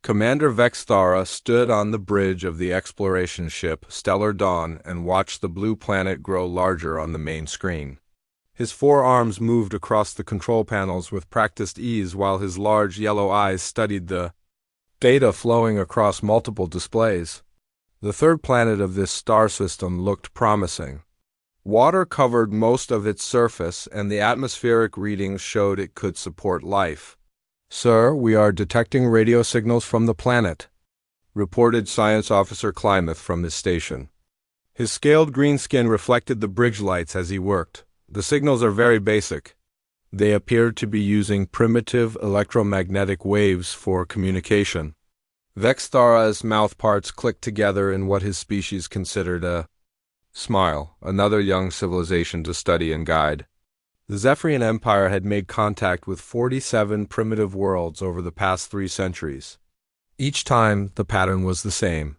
Commander Vexthara stood on the bridge of the exploration ship Stellar Dawn and watched the blue planet grow larger on the main screen. His forearms moved across the control panels with practiced ease while his large yellow eyes studied the data flowing across multiple displays. The third planet of this star system looked promising. Water covered most of its surface, and the atmospheric readings showed it could support life. "Sir, we are detecting radio signals from the planet," reported Science Officer Klymeth from his station. His scaled green skin reflected the bridge lights as he worked. The signals are very basic. They appeared to be using primitive electromagnetic waves for communication. Vexthara's mouth parts clicked together in what his species considered a smile, another young civilization to study and guide. The Zephyrian Empire had made contact with 47 primitive worlds over the past 3 centuries. Each time, the pattern was the same.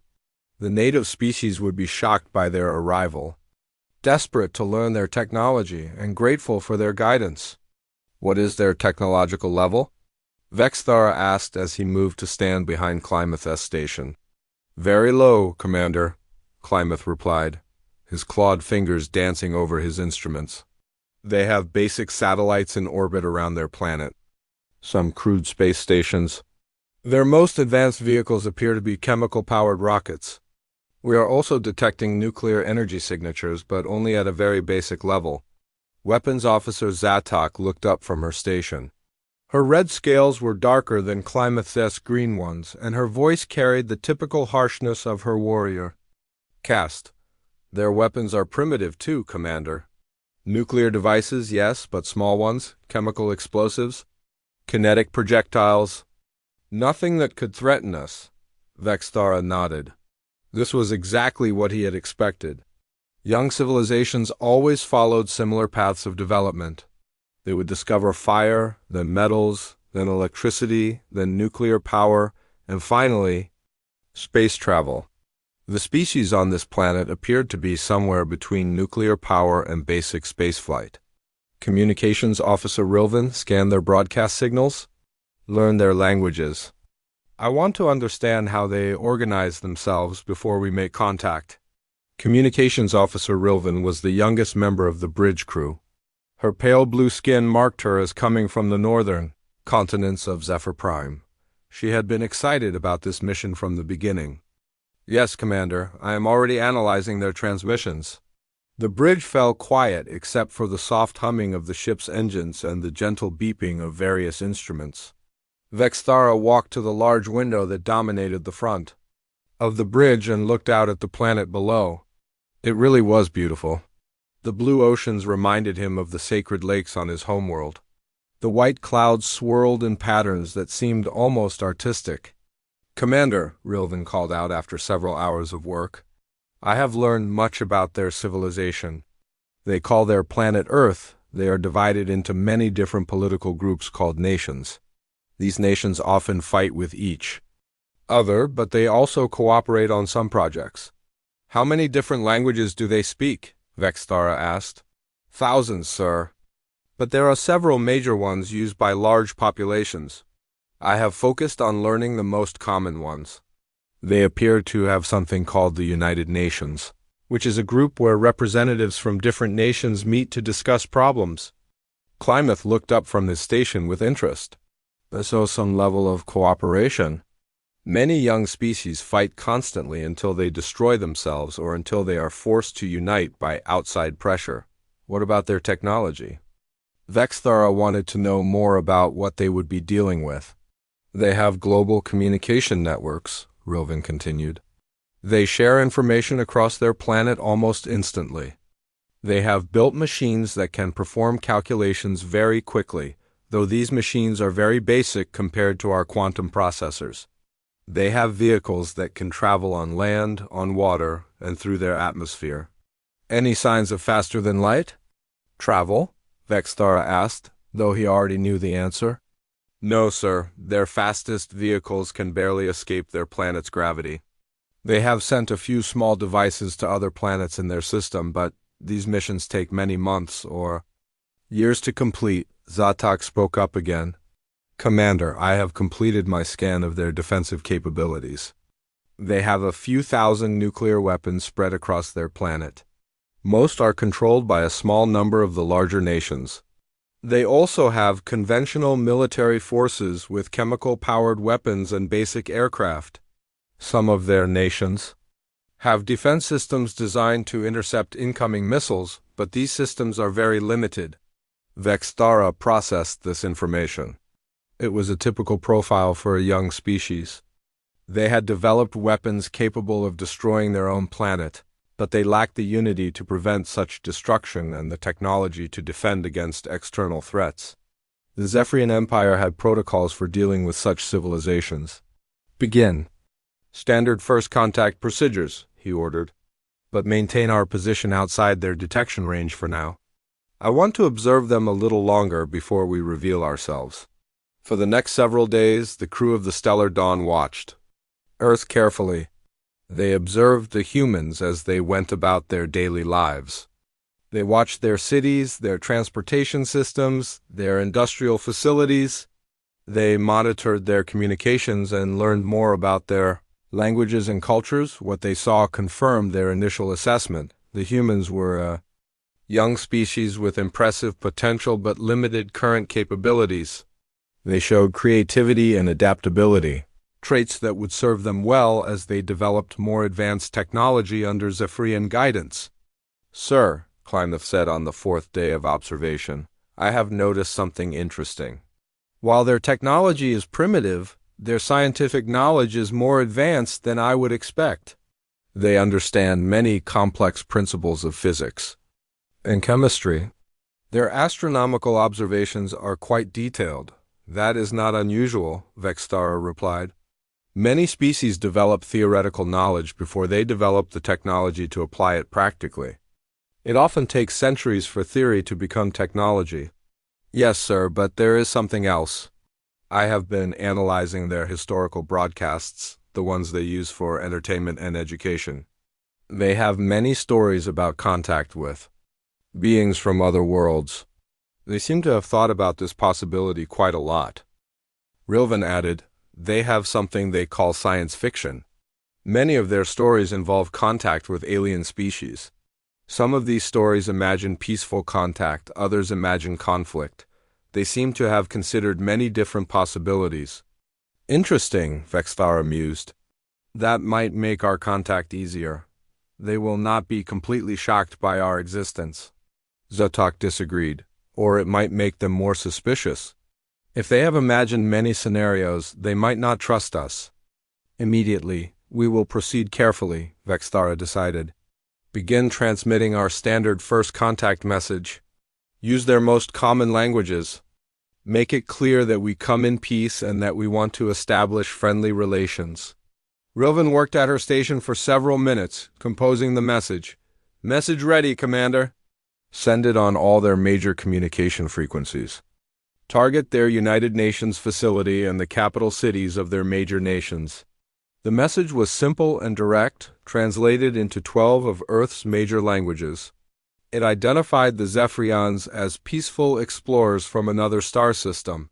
The native species would be shocked by their arrival, desperate to learn their technology and grateful for their guidance. "What is their technological level?" Vexthara asked as he moved to stand behind Klymeth's station. "Very low, Commander," Klymeth replied, his clawed fingers dancing over his instruments. "They have basic satellites in orbit around their planet, some crude space stations. Their most advanced vehicles appear to be chemical-powered rockets. We are also detecting nuclear energy signatures, but only at a very basic level." Weapons Officer Zatok looked up from her station. Her red scales were darker than Klymeth's green ones, and her voice carried the typical harshness of her warrior caste. "Their weapons are primitive too, Commander. Nuclear devices, yes, but small ones, chemical explosives, kinetic projectiles. Nothing that could threaten us." Vexthara nodded. This was exactly what he had expected. Young civilizations always followed similar paths of development. They would discover fire, then metals, then electricity, then nuclear power, and finally, space travel. The species on this planet appeared to be somewhere between nuclear power and basic spaceflight. Communications Officer Rilvan scanned their broadcast signals, learned their languages. "I want to understand how they organize themselves before we make contact." Communications Officer Rilvan was the youngest member of the bridge crew. Her pale blue skin marked her as coming from the northern continents of Zephyr Prime. She had been excited about this mission from the beginning. "Yes, Commander, I am already analyzing their transmissions." The bridge fell quiet except for the soft humming of the ship's engines and the gentle beeping of various instruments. Vexthara walked to the large window that dominated the front of the bridge and looked out at the planet below. It really was beautiful. The blue oceans reminded him of the sacred lakes on his homeworld. The white clouds swirled in patterns that seemed almost artistic. "Commander," Rilvan called out after several hours of work, "I have learned much about their civilization. They call their planet Earth. They are divided into many different political groups called nations. These nations often fight with each other, but they also cooperate on some projects." "How many different languages do they speak?" Vexthara asked. "Thousands, sir. But there are several major ones used by large populations. I have focused on learning the most common ones. They appear to have something called the United Nations, which is a group where representatives from different nations meet to discuss problems." Klymeth looked up from his station with interest. "So some level of cooperation." "Many young species fight constantly until they destroy themselves or until they are forced to unite by outside pressure." "What about their technology?" Vexthara wanted to know more about what they would be dealing with. "They have global communication networks," Rilvan continued. "They share information across their planet almost instantly. They have built machines that can perform calculations very quickly, though these machines are very basic compared to our quantum processors. They have vehicles that can travel on land, on water, and through their atmosphere." "Any signs of faster than light travel?" Vexthara asked, though he already knew the answer. "No, sir. Their fastest vehicles can barely escape their planet's gravity. They have sent a few small devices to other planets in their system, but these missions take many months or years to complete." Zatok spoke up again. Commander, I have completed my scan of their defensive capabilities. They have a few thousand nuclear weapons spread across their planet. Most are controlled by a small number of the larger nations. They also have conventional military forces with chemical-powered weapons and basic aircraft. Some of their nations have defense systems designed to intercept incoming missiles, but these systems are very limited. Vextara processed this information. It was a typical profile for a young species. They had developed weapons capable of destroying their own planet, but they lacked the unity to prevent such destruction and the technology to defend against external threats. The Zephyrian Empire had protocols for dealing with such civilizations. Begin. Standard first contact procedures, he ordered, but maintain our position outside their detection range for now. I want to observe them a little longer before we reveal ourselves. For the next several days, the crew of the Stellar Dawn watched Earth carefully. They observed the humans as they went about their daily lives. They watched their cities, their transportation systems, their industrial facilities. They monitored their communications and learned more about their languages and cultures. What they saw confirmed their initial assessment. The humans were a young species with impressive potential but limited current capabilities. They showed creativity and adaptability, traits that would serve them well as they developed more advanced technology under Zephyrian guidance. Sir, Kleineth said on the fourth day of observation, I have noticed something interesting. While their technology is primitive, their scientific knowledge is more advanced than I would expect. They understand many complex principles of physics and chemistry. Their astronomical observations are quite detailed. That is not unusual, Vextara replied. Many species develop theoretical knowledge before they develop the technology to apply it practically. It often takes centuries for theory to become technology. Yes, sir, but there is something else. I have been analyzing their historical broadcasts, the ones they use for entertainment and education. They have many stories about contact with beings from other worlds. They seem to have thought about this possibility quite a lot. Rilvan added, they have something they call science fiction. Many of their stories involve contact with alien species. Some of these stories imagine peaceful contact, others imagine conflict. They seem to have considered many different possibilities. Interesting, Vextara mused. That might make our contact easier. They will not be completely shocked by our existence. Zotok disagreed. Or it might make them more suspicious. If they have imagined many scenarios, they might not trust us. Immediately, we will proceed carefully, Vextara decided. Begin transmitting our standard first contact message. Use their most common languages. Make it clear that we come in peace and that we want to establish friendly relations. Rilvan worked at her station for several minutes, composing the message. Message ready, Commander. Send it on all their major communication frequencies. Target their United Nations facility and the capital cities of their major nations. The message was simple and direct, translated into 12 of Earth's major languages. It identified the Zephyrians as peaceful explorers from another star system.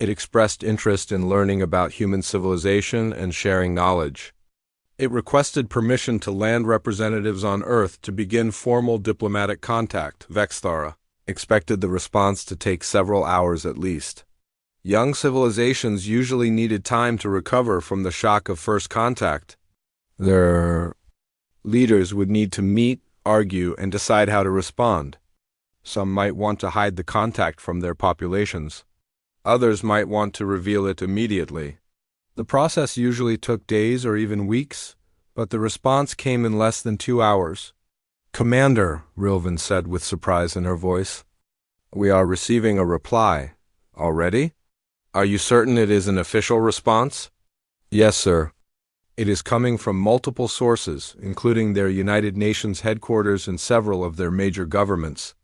It expressed interest in learning about human civilization and sharing knowledge. It requested permission to land representatives on Earth to begin formal diplomatic contact. Vextara expected the response to take several hours at least. Young civilizations usually needed time to recover from the shock of first contact. Their leaders would need to meet, argue, and decide how to respond. Some might want to hide the contact from their populations. Others might want to reveal it immediately. The process usually took days or even weeks, but the response came in less than 2 hours. Commander, Rilvan said with surprise in her voice, we are receiving a reply. Already? Are you certain it is an official response? Yes, sir. It is coming from multiple sources, including their United Nations headquarters and several of their major governments.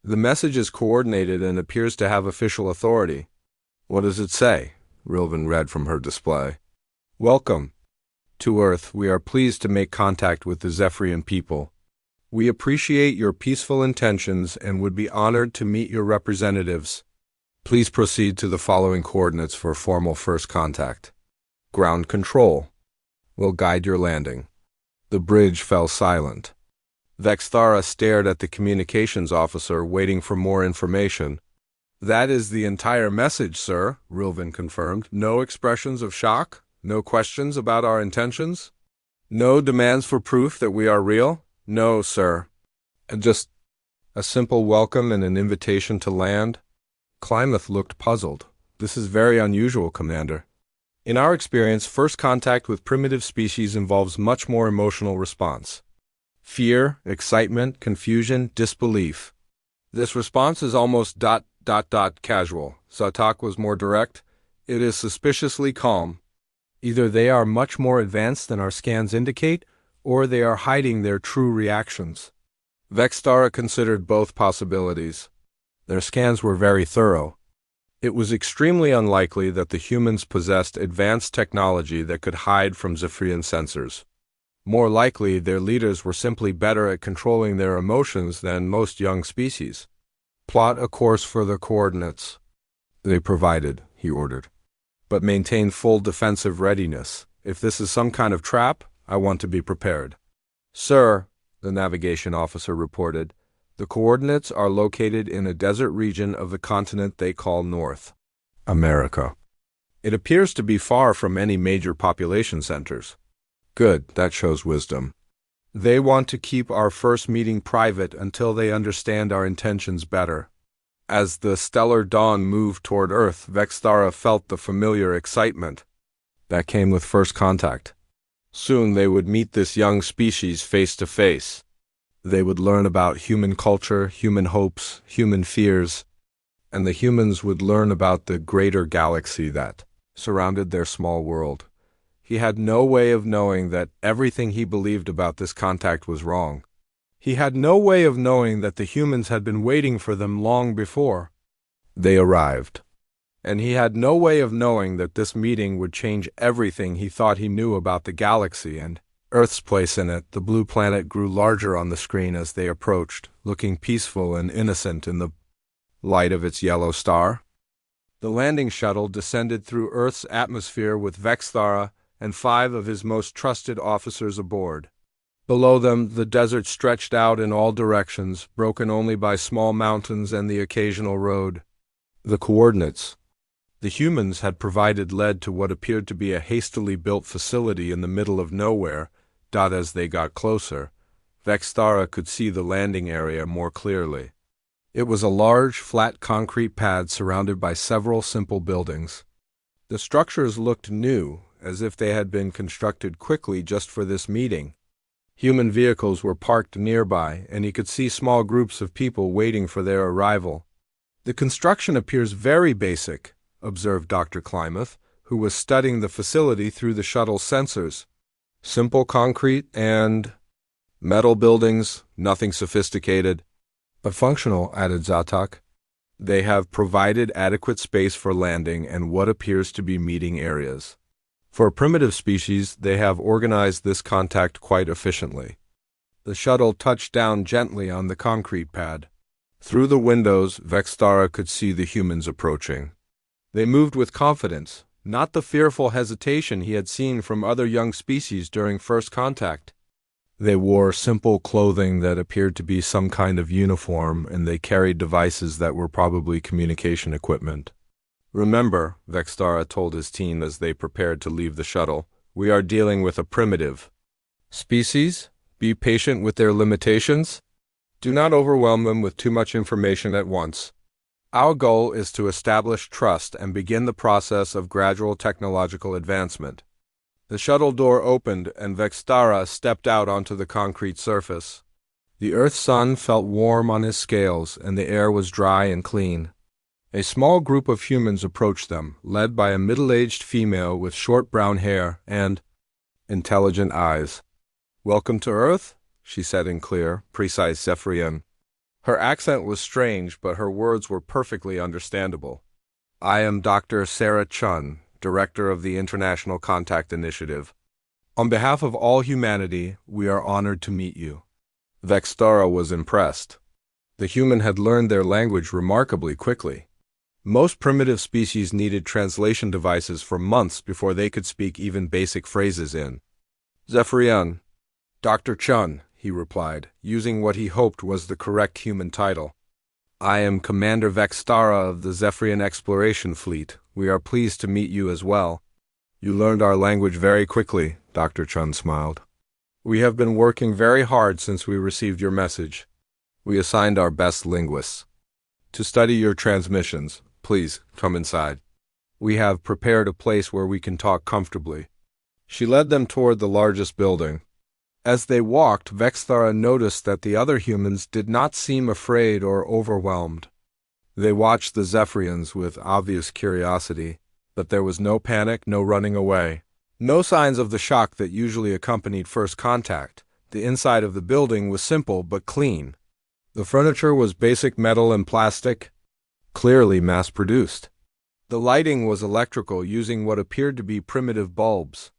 The message is coordinated and appears to have official authority. What does it say? Rilvan read from her display. Welcome to Earth. We are pleased to make contact with the Zephyrian people. We appreciate your peaceful intentions and would be honored to meet your representatives. Please proceed to the following coordinates for formal first contact. Ground control will guide your landing. The bridge fell silent. Vexthara stared at the communications officer, waiting for more information. That is the entire message, sir, Rilvin confirmed. No expressions of shock? No questions about our intentions? No demands for proof that we are real? No, sir. Just a simple welcome and an invitation to land? Klamath looked puzzled. This is very unusual, Commander. In our experience, first contact with primitive species involves much more emotional response. Fear, excitement, confusion, disbelief. This response is almost casual. Zatok was more direct. It is suspiciously calm. Either they are much more advanced than our scans indicate, or they are hiding their true reactions. Vextara considered both possibilities. Their scans were very thorough. It was extremely unlikely that the humans possessed advanced technology that could hide from Zephyrian sensors. More likely, their leaders were simply better at controlling their emotions than most young species. Plot a course for the coordinates. They provided, he ordered. But maintain full defensive readiness. If this is some kind of trap, I want to be prepared. Sir, the navigation officer reported, the coordinates are located in a desert region of the continent they call North America. It appears to be far from any major population centers. Good, that shows wisdom. They want to keep our first meeting private until they understand our intentions better. As the stellar dawn moved toward Earth, Vexthara felt the familiar excitement that came with first contact. Soon they would meet this young species face to face. They would learn about human culture, human hopes, human fears, and the humans would learn about the greater galaxy that surrounded their small world. He had no way of knowing that everything he believed about this contact was wrong. He had no way of knowing that the humans had been waiting for them long before they arrived. And he had no way of knowing that this meeting would change everything he thought he knew about the galaxy and Earth's place in it. The blue planet grew larger on the screen as they approached, looking peaceful and innocent in the light of its yellow star. The landing shuttle descended through Earth's atmosphere with Vexthara and 5 of his most trusted officers aboard. Below them, the desert stretched out in all directions, broken only by small mountains and the occasional road. The coordinates the humans had provided led to what appeared to be a hastily built facility in the middle of nowhere. As they got closer, Vexthara could see the landing area more clearly. It was a large, flat concrete pad surrounded by several simple buildings. The structures looked new, as if they had been constructed quickly just for this meeting. Human vehicles were parked nearby, and he could see small groups of people waiting for their arrival. The construction appears very basic, observed Dr. Klamath, who was studying the facility through the shuttle's sensors. Simple concrete and metal buildings, nothing sophisticated. But functional, added Zatok. They have provided adequate space for landing and what appears to be meeting areas. For a primitive species, they have organized this contact quite efficiently. The shuttle touched down gently on the concrete pad. Through the windows, Vexthara could see the humans approaching. They moved with confidence, not the fearful hesitation he had seen from other young species during first contact. They wore simple clothing that appeared to be some kind of uniform, and they carried devices that were probably communication equipment. Remember, Vexthara told his team as they prepared to leave the shuttle, we are dealing with a primitive species. Be patient with their limitations. Do not overwhelm them with too much information at once. Our goal is to establish trust and begin the process of gradual technological advancement. The shuttle door opened and Vexthara stepped out onto the concrete surface. The Earth sun felt warm on his scales and the air was dry and clean. A small group of humans approached them, led by a middle-aged female with short brown hair and intelligent eyes. Welcome to Earth, she said in clear, precise Zephyrian. Her accent was strange, but her words were perfectly understandable. I am Dr. Sarah Chun, Director of the International Contact Initiative. On behalf of all humanity, we are honored to meet you. Vexthara was impressed. The human had learned their language remarkably quickly. Most primitive species needed translation devices for months before they could speak even basic phrases in Zephyrian. Dr. Chun, he replied, using what he hoped was the correct human title. I am Commander Vextara of the Zephyrian Exploration Fleet. We are pleased to meet you as well. You learned our language very quickly, Dr. Chun smiled. We have been working very hard since we received your message. We assigned our best linguists to study your transmissions. Please, come inside. We have prepared a place where we can talk comfortably. She led them toward the largest building. As they walked, Vexthara noticed that the other humans did not seem afraid or overwhelmed. They watched the Zephyrians with obvious curiosity, but there was no panic, no running away. No signs of the shock that usually accompanied first contact. The inside of the building was simple but clean. The furniture was basic metal and plastic, clearly mass-produced. The lighting was electrical, using what appeared to be primitive bulbs.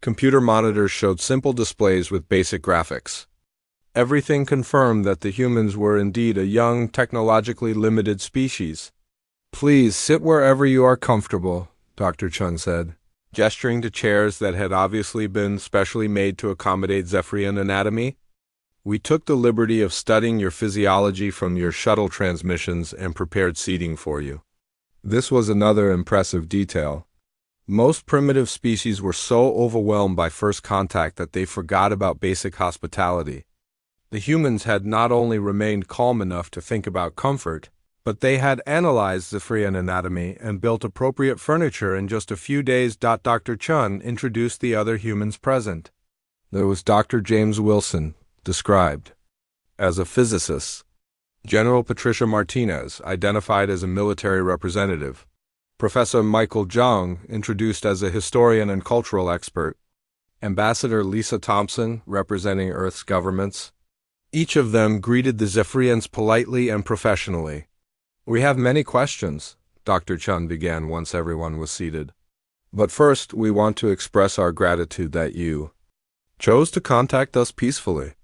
Computer monitors showed simple displays with basic graphics. Everything confirmed that the humans were indeed a young, technologically limited species. Please sit wherever you are comfortable, Dr. Chun said, gesturing to chairs that had obviously been specially made to accommodate Zephyrian anatomy. We took the liberty of studying your physiology from your shuttle transmissions and prepared seating for you. This was another impressive detail. Most primitive species were so overwhelmed by first contact that they forgot about basic hospitality. The humans had not only remained calm enough to think about comfort, but they had analyzed Zephyrian anatomy and built appropriate furniture in just a few days. Dr. Chun introduced the other humans present. There was Dr. James Wilson, described as a physicist. General Patricia Martinez, identified as a military representative. Professor Michael Jung, introduced as a historian and cultural expert. Ambassador Lisa Thompson, representing Earth's governments. Each of them greeted the Zephyrians politely and professionally. We have many questions, Dr. Chun began once everyone was seated. But first, we want to express our gratitude that you chose to contact us peacefully.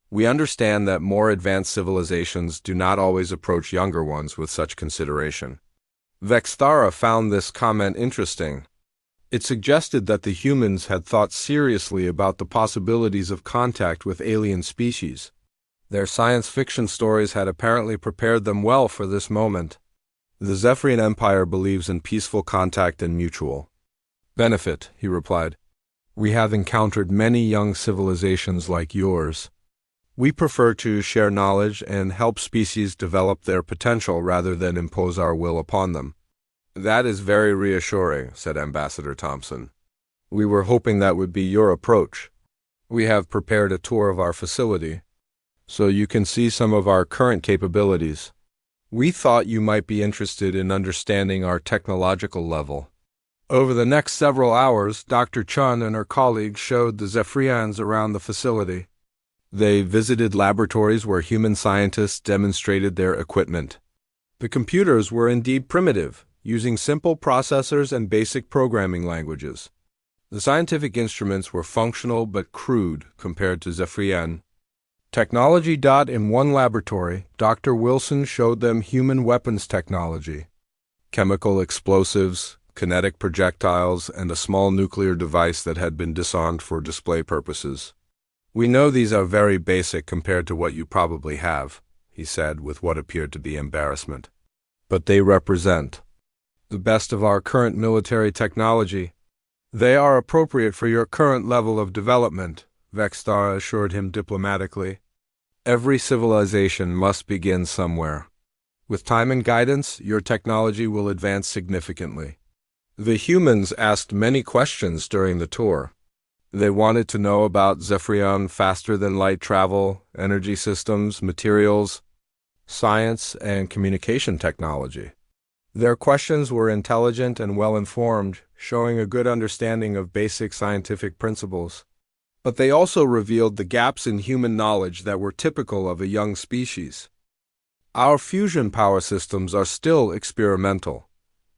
We understand that more advanced civilizations do not always approach younger ones with such consideration. Vexthara found this comment interesting. It suggested that the humans had thought seriously about the possibilities of contact with alien species. Their science fiction stories had apparently prepared them well for this moment. The Zephyrian Empire believes in peaceful contact and mutual benefit, he replied. We have encountered many young civilizations like yours. We prefer to share knowledge and help species develop their potential rather than impose our will upon them. That is very reassuring, said Ambassador Thompson. We were hoping that would be your approach. We have prepared a tour of our facility, so you can see some of our current capabilities. We thought you might be interested in understanding our technological level. Over the next several hours, Dr. Chun and her colleagues showed the Zephyrians around the facility. They visited laboratories where human scientists demonstrated their equipment. The computers were indeed primitive, using simple processors and basic programming languages. The scientific instruments were functional but crude compared to Zephyrian. Technology. In one laboratory, Dr. Wilson showed them human weapons technology. Chemical explosives, kinetic projectiles, and a small nuclear device that had been disarmed for display purposes. We know these are very basic compared to what you probably have, he said with what appeared to be embarrassment. But they represent the best of our current military technology. They are appropriate for your current level of development, Vexthara assured him diplomatically. Every civilization must begin somewhere. With time and guidance, your technology will advance significantly. The humans asked many questions during the tour. They wanted to know about Zephyrian faster-than-light travel, energy systems, materials, science, and communication technology. Their questions were intelligent and well-informed, showing a good understanding of basic scientific principles. But they also revealed the gaps in human knowledge that were typical of a young species. Our fusion power systems are still experimental,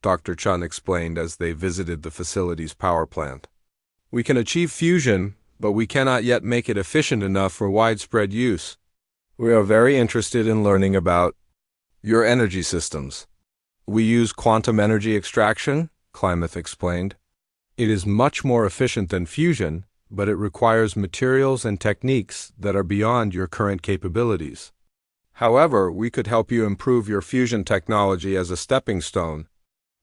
Dr. Chun explained as they visited the facility's power plant. We can achieve fusion, but we cannot yet make it efficient enough for widespread use. We are very interested in learning about your energy systems. We use quantum energy extraction, Klamath explained. It is much more efficient than fusion, but it requires materials and techniques that are beyond your current capabilities. However, we could help you improve your fusion technology as a stepping stone.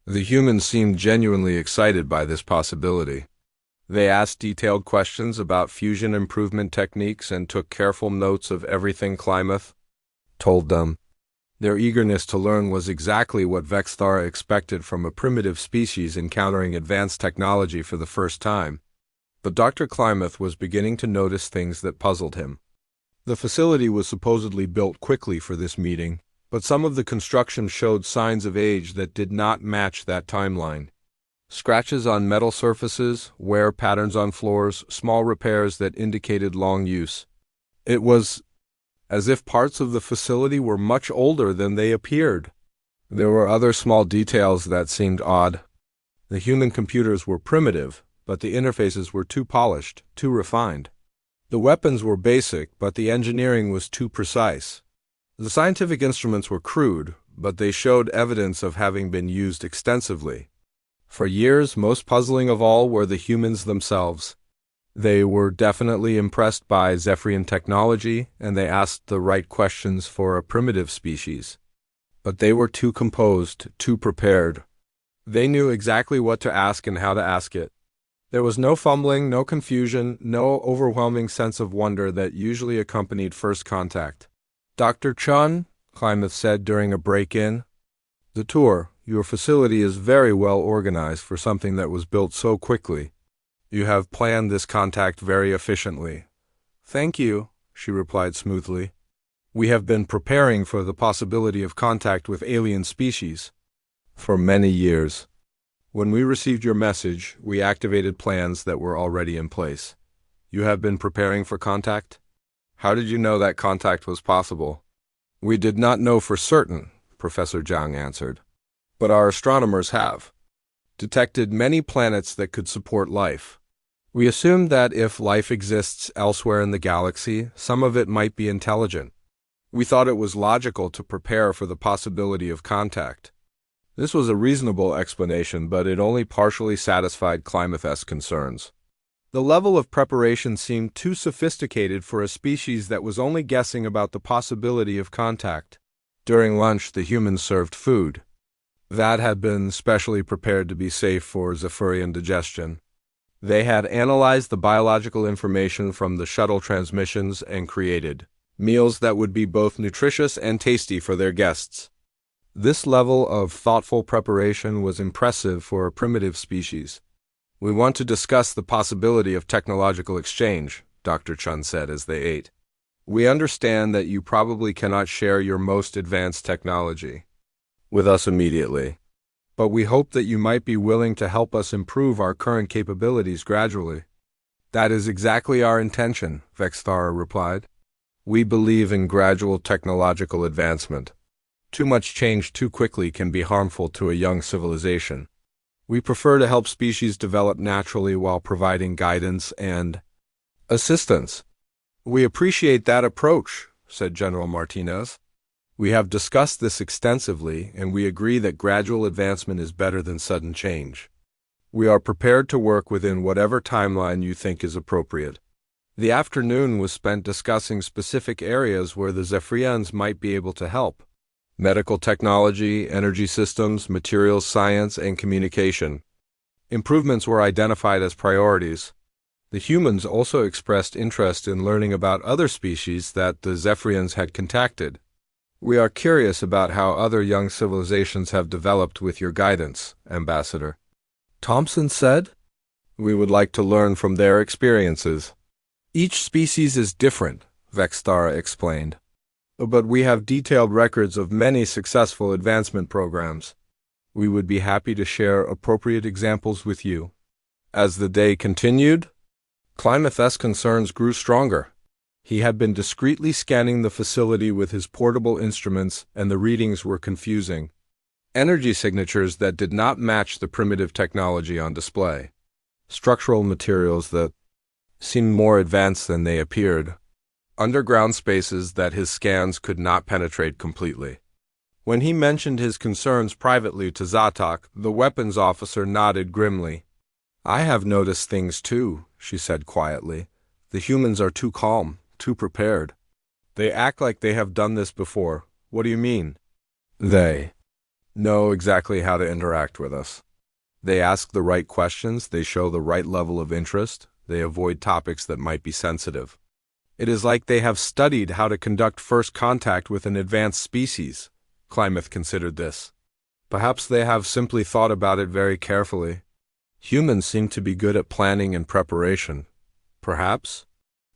The humans seemed genuinely excited by this possibility. They asked detailed questions about fusion improvement techniques and took careful notes of everything Klamath told them. Their eagerness to learn was exactly what Vexthara expected from a primitive species encountering advanced technology for the first time. But Dr. Klamath was beginning to notice things that puzzled him. The facility was supposedly built quickly for this meeting, but some of the construction showed signs of age that did not match that timeline. Scratches on metal surfaces, wear patterns on floors, small repairs that indicated long use. It was as if parts of the facility were much older than they appeared. There were other small details that seemed odd. The human computers were primitive, but the interfaces were too polished, too refined. The weapons were basic, but the engineering was too precise. The scientific instruments were crude, but they showed evidence of having been used extensively. For years, most puzzling of all were the humans themselves. They were definitely impressed by Zephyrian technology, and they asked the right questions for a primitive species. But they were too composed, too prepared. They knew exactly what to ask and how to ask it. There was no fumbling, no confusion, no overwhelming sense of wonder that usually accompanied first contact. "Dr. Chun," Klamath said during a break-in, "the tour, your facility is very well organized for something that was built so quickly. You have planned this contact very efficiently." "Thank you," she replied smoothly. "We have been preparing for the possibility of contact with alien species for many years. When we received your message, we activated plans that were already in place. You have been preparing for contact? How did you know that contact was possible?" "We did not know for certain," Professor Zhang answered. "But our astronomers have detected many planets that could support life. We assumed that if life exists elsewhere in the galaxy, some of it might be intelligent. We thought it was logical to prepare for the possibility of contact." This was a reasonable explanation, but it only partially satisfied Klamath's concerns. The level of preparation seemed too sophisticated for a species that was only guessing about the possibility of contact. During lunch, the humans served food. That had been specially prepared to be safe for Zephyrian digestion. They had analyzed the biological information from the shuttle transmissions and created meals that would be both nutritious and tasty for their guests. This level of thoughtful preparation was impressive for a primitive species. "We want to discuss the possibility of technological exchange," Dr. Chun said as they ate. "We understand that you probably cannot share your most advanced technology with us immediately, but we hope that you might be willing to help us improve our current capabilities gradually." "That is exactly our intention," Vexthara replied. "We believe in gradual technological advancement. Too much change too quickly can be harmful to a young civilization. We prefer to help species develop naturally while providing guidance and assistance." "We appreciate that approach," said General Martinez. "We have discussed this extensively, and we agree that gradual advancement is better than sudden change. We are prepared to work within whatever timeline you think is appropriate." The afternoon was spent discussing specific areas where the Zephyrians might be able to help: medical technology, energy systems, materials science, and communication. Improvements were identified as priorities. The humans also expressed interest in learning about other species that the Zephyrians had contacted. "We are curious about how other young civilizations have developed with your guidance, Ambassador," Thompson said. "We would like to learn from their experiences." "Each species is different," Vexthara explained. "But we have detailed records of many successful advancement programs. We would be happy to share appropriate examples with you." As the day continued, Klamath's concerns grew stronger. He had been discreetly scanning the facility with his portable instruments, and the readings were confusing. Energy signatures that did not match the primitive technology on display. Structural materials that seemed more advanced than they appeared. Underground spaces that his scans could not penetrate completely. When he mentioned his concerns privately to Zatok, the weapons officer nodded grimly. I have noticed things too, she said quietly. The humans are too calm, too prepared. They act like they have done this before. What do you mean? They know exactly how to interact with us. They ask the right questions, they show the right level of interest, they avoid topics that might be sensitive. It is like they have studied how to conduct first contact with an advanced species. Klamath considered this. Perhaps they have simply thought about it very carefully. Humans seem to be good at planning and preparation. Perhaps.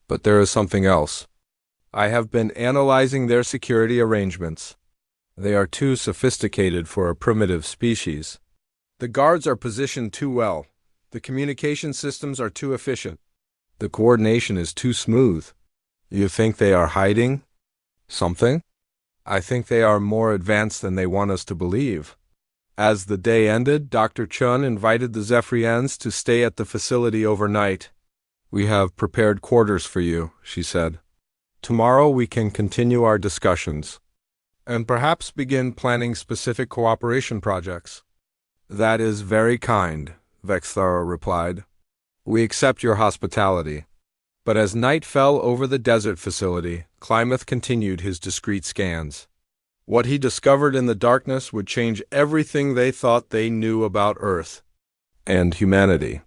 But there is something else. I have been analyzing their security arrangements. They are too sophisticated for a primitive species. The guards are positioned too well. The communication systems are too efficient. The coordination is too smooth. You think they are hiding something? I think they are more advanced than they want us to believe. As the day ended, Dr. Chun invited the Zephyrians to stay at the facility overnight. We have prepared quarters for you, she said. Tomorrow we can continue our discussions, and perhaps begin planning specific cooperation projects. That is very kind, Vexthara replied. We accept your hospitality. But as night fell over the desert facility, Klamath continued his discreet scans. What he discovered in the darkness would change everything they thought they knew about Earth and humanity.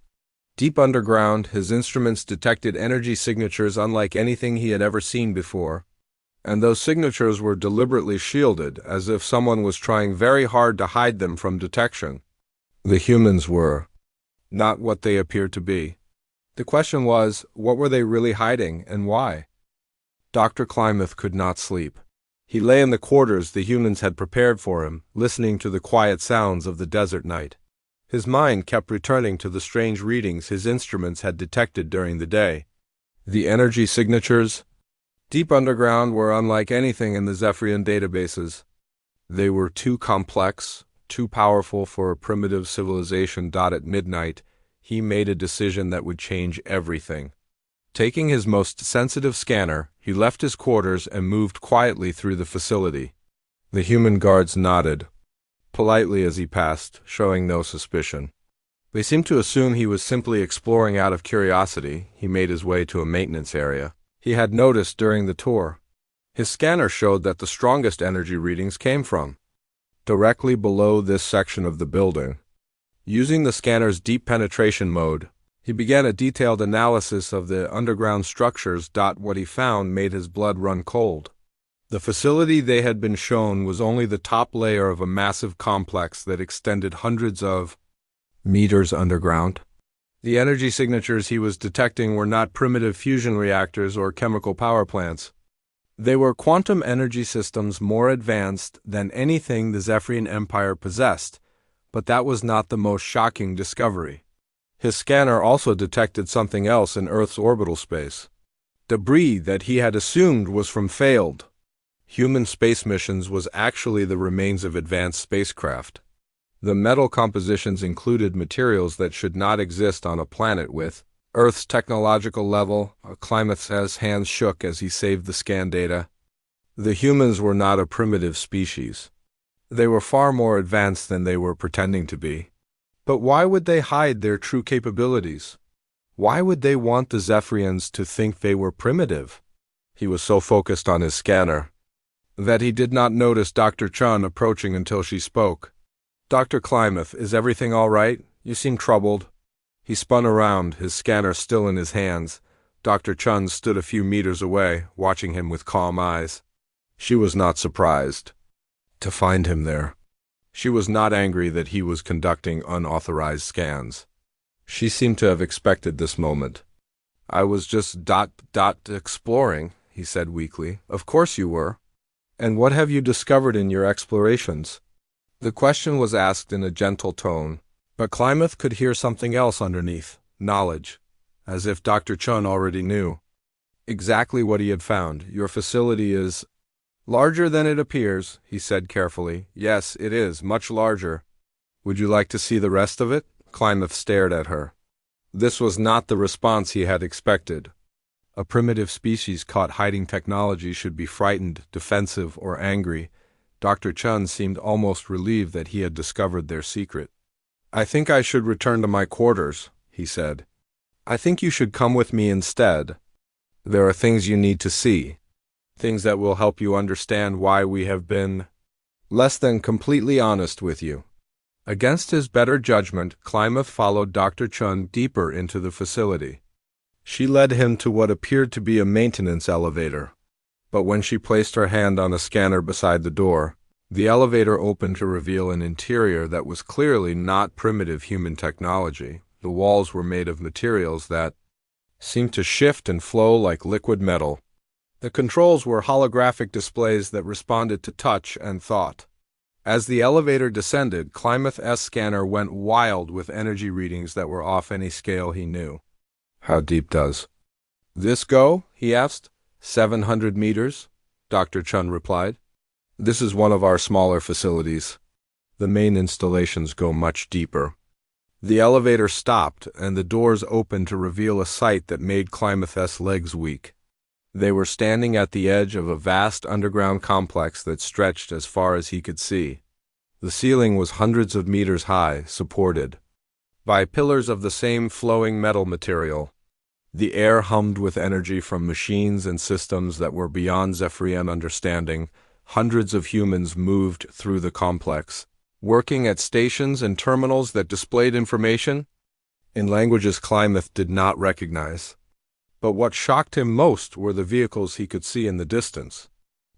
Deep underground, his instruments detected energy signatures unlike anything he had ever seen before, and those signatures were deliberately shielded, as if someone was trying very hard to hide them from detection. The humans were not what they appeared to be. The question was, what were they really hiding, and why? Dr. Klamath could not sleep. He lay in the quarters the humans had prepared for him, listening to the quiet sounds of the desert night. His mind kept returning to the strange readings his instruments had detected during the day. The energy signatures, deep underground, were unlike anything in the Zephyrian databases. They were too complex, too powerful for a primitive civilization. At midnight, he made a decision that would change everything. Taking his most sensitive scanner, he left his quarters and moved quietly through the facility. The human guards nodded politely as he passed, showing no suspicion. They seemed to assume he was simply exploring out of curiosity. He made his way to a maintenance area he had noticed during the tour. His scanner showed that the strongest energy readings came from directly below this section of the building. Using the scanner's deep penetration mode, he began a detailed analysis of the underground structures. What he found made his blood run cold. The facility they had been shown was only the top layer of a massive complex that extended hundreds of meters underground. The energy signatures he was detecting were not primitive fusion reactors or chemical power plants. They were quantum energy systems more advanced than anything the Zephyrian Empire possessed, but that was not the most shocking discovery. His scanner also detected something else in Earth's orbital space. Debris that he had assumed was from failed human space missions was actually the remains of advanced spacecraft. The metal compositions included materials that should not exist on a planet with Earth's technological level. Klamath's hands shook as he saved the scan data. The humans were not a primitive species. They were far more advanced than they were pretending to be. But why would they hide their true capabilities? Why would they want the Zephyrians to think they were primitive? He was so focused on his scanner that he did not notice Dr. Chun approaching until she spoke. Dr. Klamath, is everything all right? You seem troubled. He spun around, his scanner still in his hands. Dr. Chun stood a few meters away, watching him with calm eyes. She was not surprised to find him there. She was not angry that he was conducting unauthorized scans. She seemed to have expected this moment. I was just exploring, he said weakly. Of course you were. And what have you discovered in your explorations? The question was asked in a gentle tone, but Klamath could hear something else underneath, knowledge, as if Dr. Chun already knew exactly what he had found. Your facility is larger than it appears, he said carefully. Yes, it is, much larger. Would you like to see the rest of it? Klamath stared at her. This was not the response he had expected. A primitive species caught hiding technology should be frightened, defensive, or angry. Dr. Chun seemed almost relieved that he had discovered their secret. "I think I should return to my quarters," he said. "I think you should come with me instead. There are things you need to see, things that will help you understand why we have been less than completely honest with you." Against his better judgment, Klamath followed Dr. Chun deeper into the facility. She led him to what appeared to be a maintenance elevator. But when she placed her hand on a scanner beside the door, the elevator opened to reveal an interior that was clearly not primitive human technology. The walls were made of materials that seemed to shift and flow like liquid metal. The controls were holographic displays that responded to touch and thought. As the elevator descended, Klamath's scanner went wild with energy readings that were off any scale he knew. "How deep does this go?" he asked. 700 meters, Dr. Chun replied. "This is one of our smaller facilities. The main installations go much deeper." The elevator stopped, and the doors opened to reveal a sight that made Klamath's legs weak. They were standing at the edge of a vast underground complex that stretched as far as he could see. The ceiling was hundreds of meters high, supported by pillars of the same flowing metal material. The air hummed with energy from machines and systems that were beyond Zephyrian understanding. Hundreds of humans moved through the complex, working at stations and terminals that displayed information in languages Klamath did not recognize. But what shocked him most were the vehicles he could see in the distance.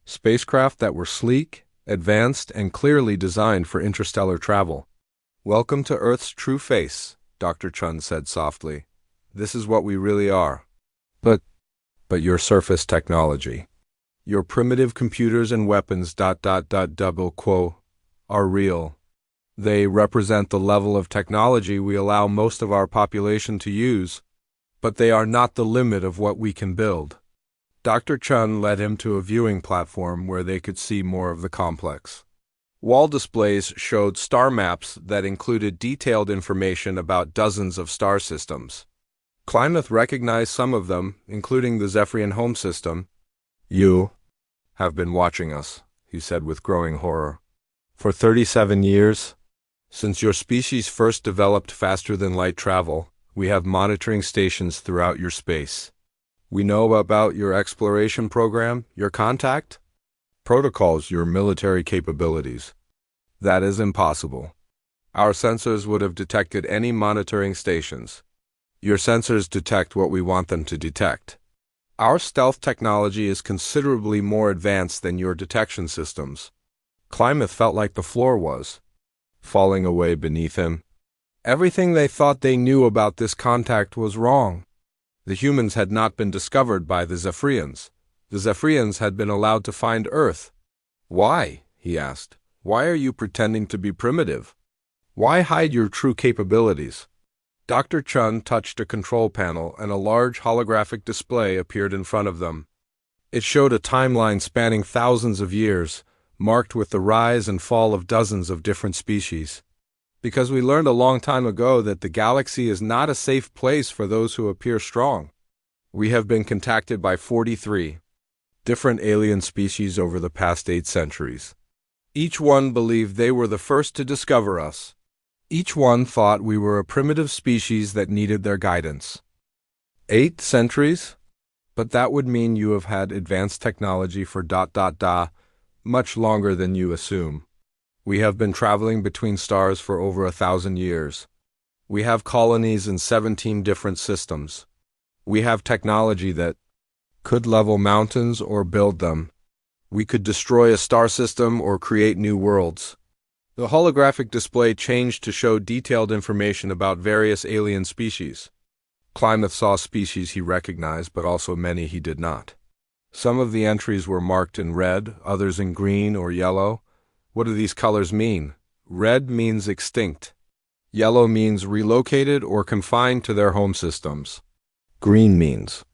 Spacecraft that were sleek, advanced, and clearly designed for interstellar travel. "Welcome to Earth's true face," Dr. Chun said softly. "This is what we really are. But your surface technology, your primitive computers and weapons ... double quote, are real. They represent the level of technology we allow most of our population to use, but they are not the limit of what we can build." Dr. Chun led him to a viewing platform where they could see more of the complex. Wall displays showed star maps that included detailed information about dozens of star systems. Klamath recognized some of them, including the Zephyrian home system. "You have been watching us," he said with growing horror. "For 37 years, since your species first developed faster-than-light travel, we have monitoring stations throughout your space. We know about your exploration program, your contact protocols, your military capabilities. That is impossible. Our sensors would have detected any monitoring stations. Your sensors detect what we want them to detect. Our stealth technology is considerably more advanced than your detection systems." Klamath felt like the floor was falling away beneath him. Everything they thought they knew about this contact was wrong. The humans had not been discovered by the Zephyrians. The Zephyrians had been allowed to find Earth. "Why?" he asked. "Why are you pretending to be primitive? Why hide your true capabilities?" Dr. Chun touched a control panel, and a large holographic display appeared in front of them. It showed a timeline spanning thousands of years, marked with the rise and fall of dozens of different species. "Because we learned a long time ago that the galaxy is not a safe place for those who appear strong. We have been contacted by 43 different alien species over the past 8 centuries. Each one believed they were the first to discover us. Each one thought we were a primitive species that needed their guidance." 8 centuries? But that would mean you have had advanced technology for ... much longer than you assume. We have been traveling between stars for over 1,000 years. We have colonies in 17 different systems. We have technology that could level mountains or build them. We could destroy a star system or create new worlds. The holographic display changed to show detailed information about various alien species. Klamath saw species he recognized, but also many he did not. Some of the entries were marked in red, others in green or yellow. What do these colors mean? Red means extinct. Yellow means relocated or confined to their home systems. Green means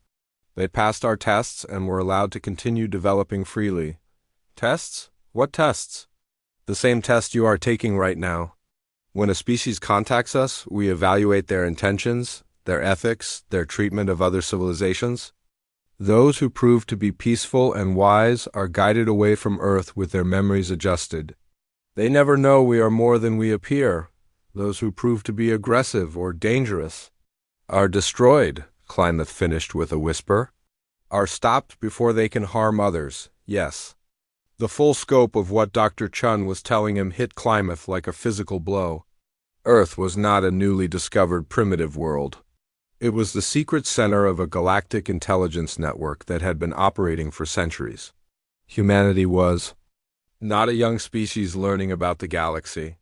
they passed our tests and were allowed to continue developing freely. Tests? What tests? The same test you are taking right now. When a species contacts us, we evaluate their intentions, their ethics, their treatment of other civilizations. Those who prove to be peaceful and wise are guided away from Earth with their memories adjusted. They never know we are more than we appear. Those who prove to be aggressive or dangerous are destroyed, Klamath finished with a whisper. Are stopped before they can harm others, yes. The full scope of what Dr. Chun was telling him hit Klamath like a physical blow. Earth was not a newly discovered primitive world. It was the secret center of a galactic intelligence network that had been operating for centuries. Humanity was not a young species learning about the galaxy.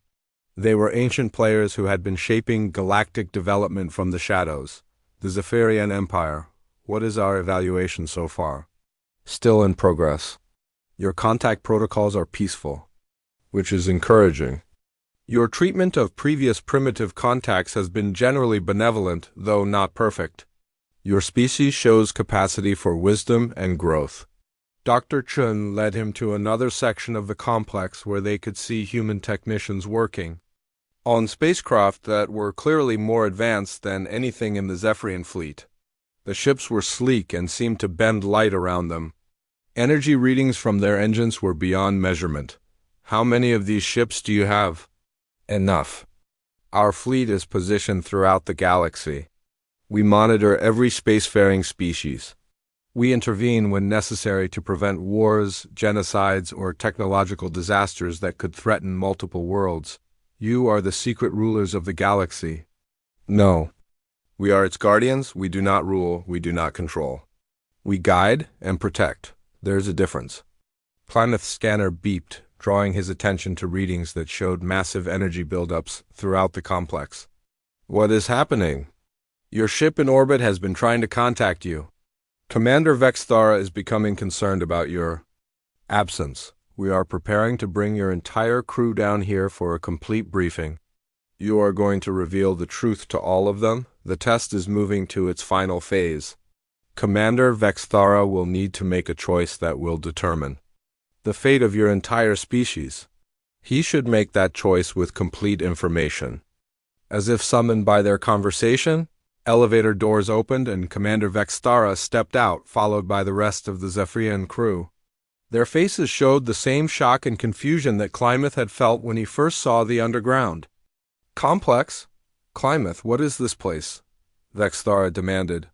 They were ancient players who had been shaping galactic development from the shadows. The Zephyrian Empire. What is our evaluation so far? Still in progress. Your contact protocols are peaceful, which is encouraging. Your treatment of previous primitive contacts has been generally benevolent, though not perfect. Your species shows capacity for wisdom and growth. Dr. Chun led him to another section of the complex where they could see human technicians working on spacecraft that were clearly more advanced than anything in the Zephyrian fleet. The ships were sleek and seemed to bend light around them. Energy readings from their engines were beyond measurement. How many of these ships do you have? Enough. Our fleet is positioned throughout the galaxy. We monitor every spacefaring species. We intervene when necessary to prevent wars, genocides, or technological disasters that could threaten multiple worlds. You are the secret rulers of the galaxy. No. We are its guardians. We do not rule. We do not control. We guide and protect. There's a difference. Klamath's scanner beeped, drawing his attention to readings that showed massive energy buildups throughout the complex. What is happening? Your ship in orbit has been trying to contact you. Commander Vexthara is becoming concerned about your absence. We are preparing to bring your entire crew down here for a complete briefing. You are going to reveal the truth to all of them. The test is moving to its final phase. Commander Vexthara will need to make a choice that will determine the fate of your entire species. He should make that choice with complete information. As if summoned by their conversation, elevator doors opened and Commander Vexthara stepped out, followed by the rest of the Zephyrian crew. Their faces showed the same shock and confusion that Klamath had felt when he first saw the underground complex. Klamath, what is this place? Vexthara demanded.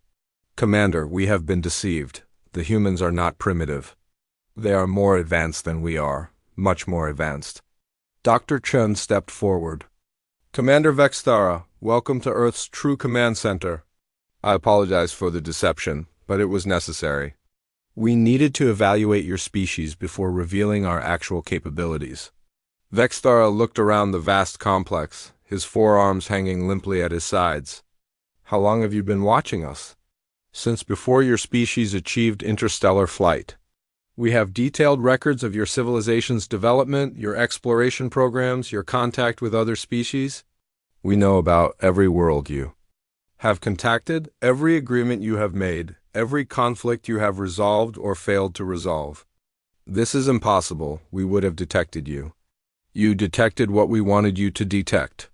Commander, we have been deceived. The humans are not primitive. They are more advanced than we are, much more advanced. Dr. Chun stepped forward. Commander Vexthara, welcome to Earth's true command center. I apologize for the deception, but it was necessary. We needed to evaluate your species before revealing our actual capabilities. Vexthara looked around the vast complex, his forearms hanging limply at his sides. How long have you been watching us? Since before your species achieved interstellar flight. We have detailed records of your civilization's development, your exploration programs, your contact with other species. We know about every world you have contacted, every agreement you have made, every conflict you have resolved or failed to resolve. This is impossible. We would have detected you. You detected what we wanted you to detect.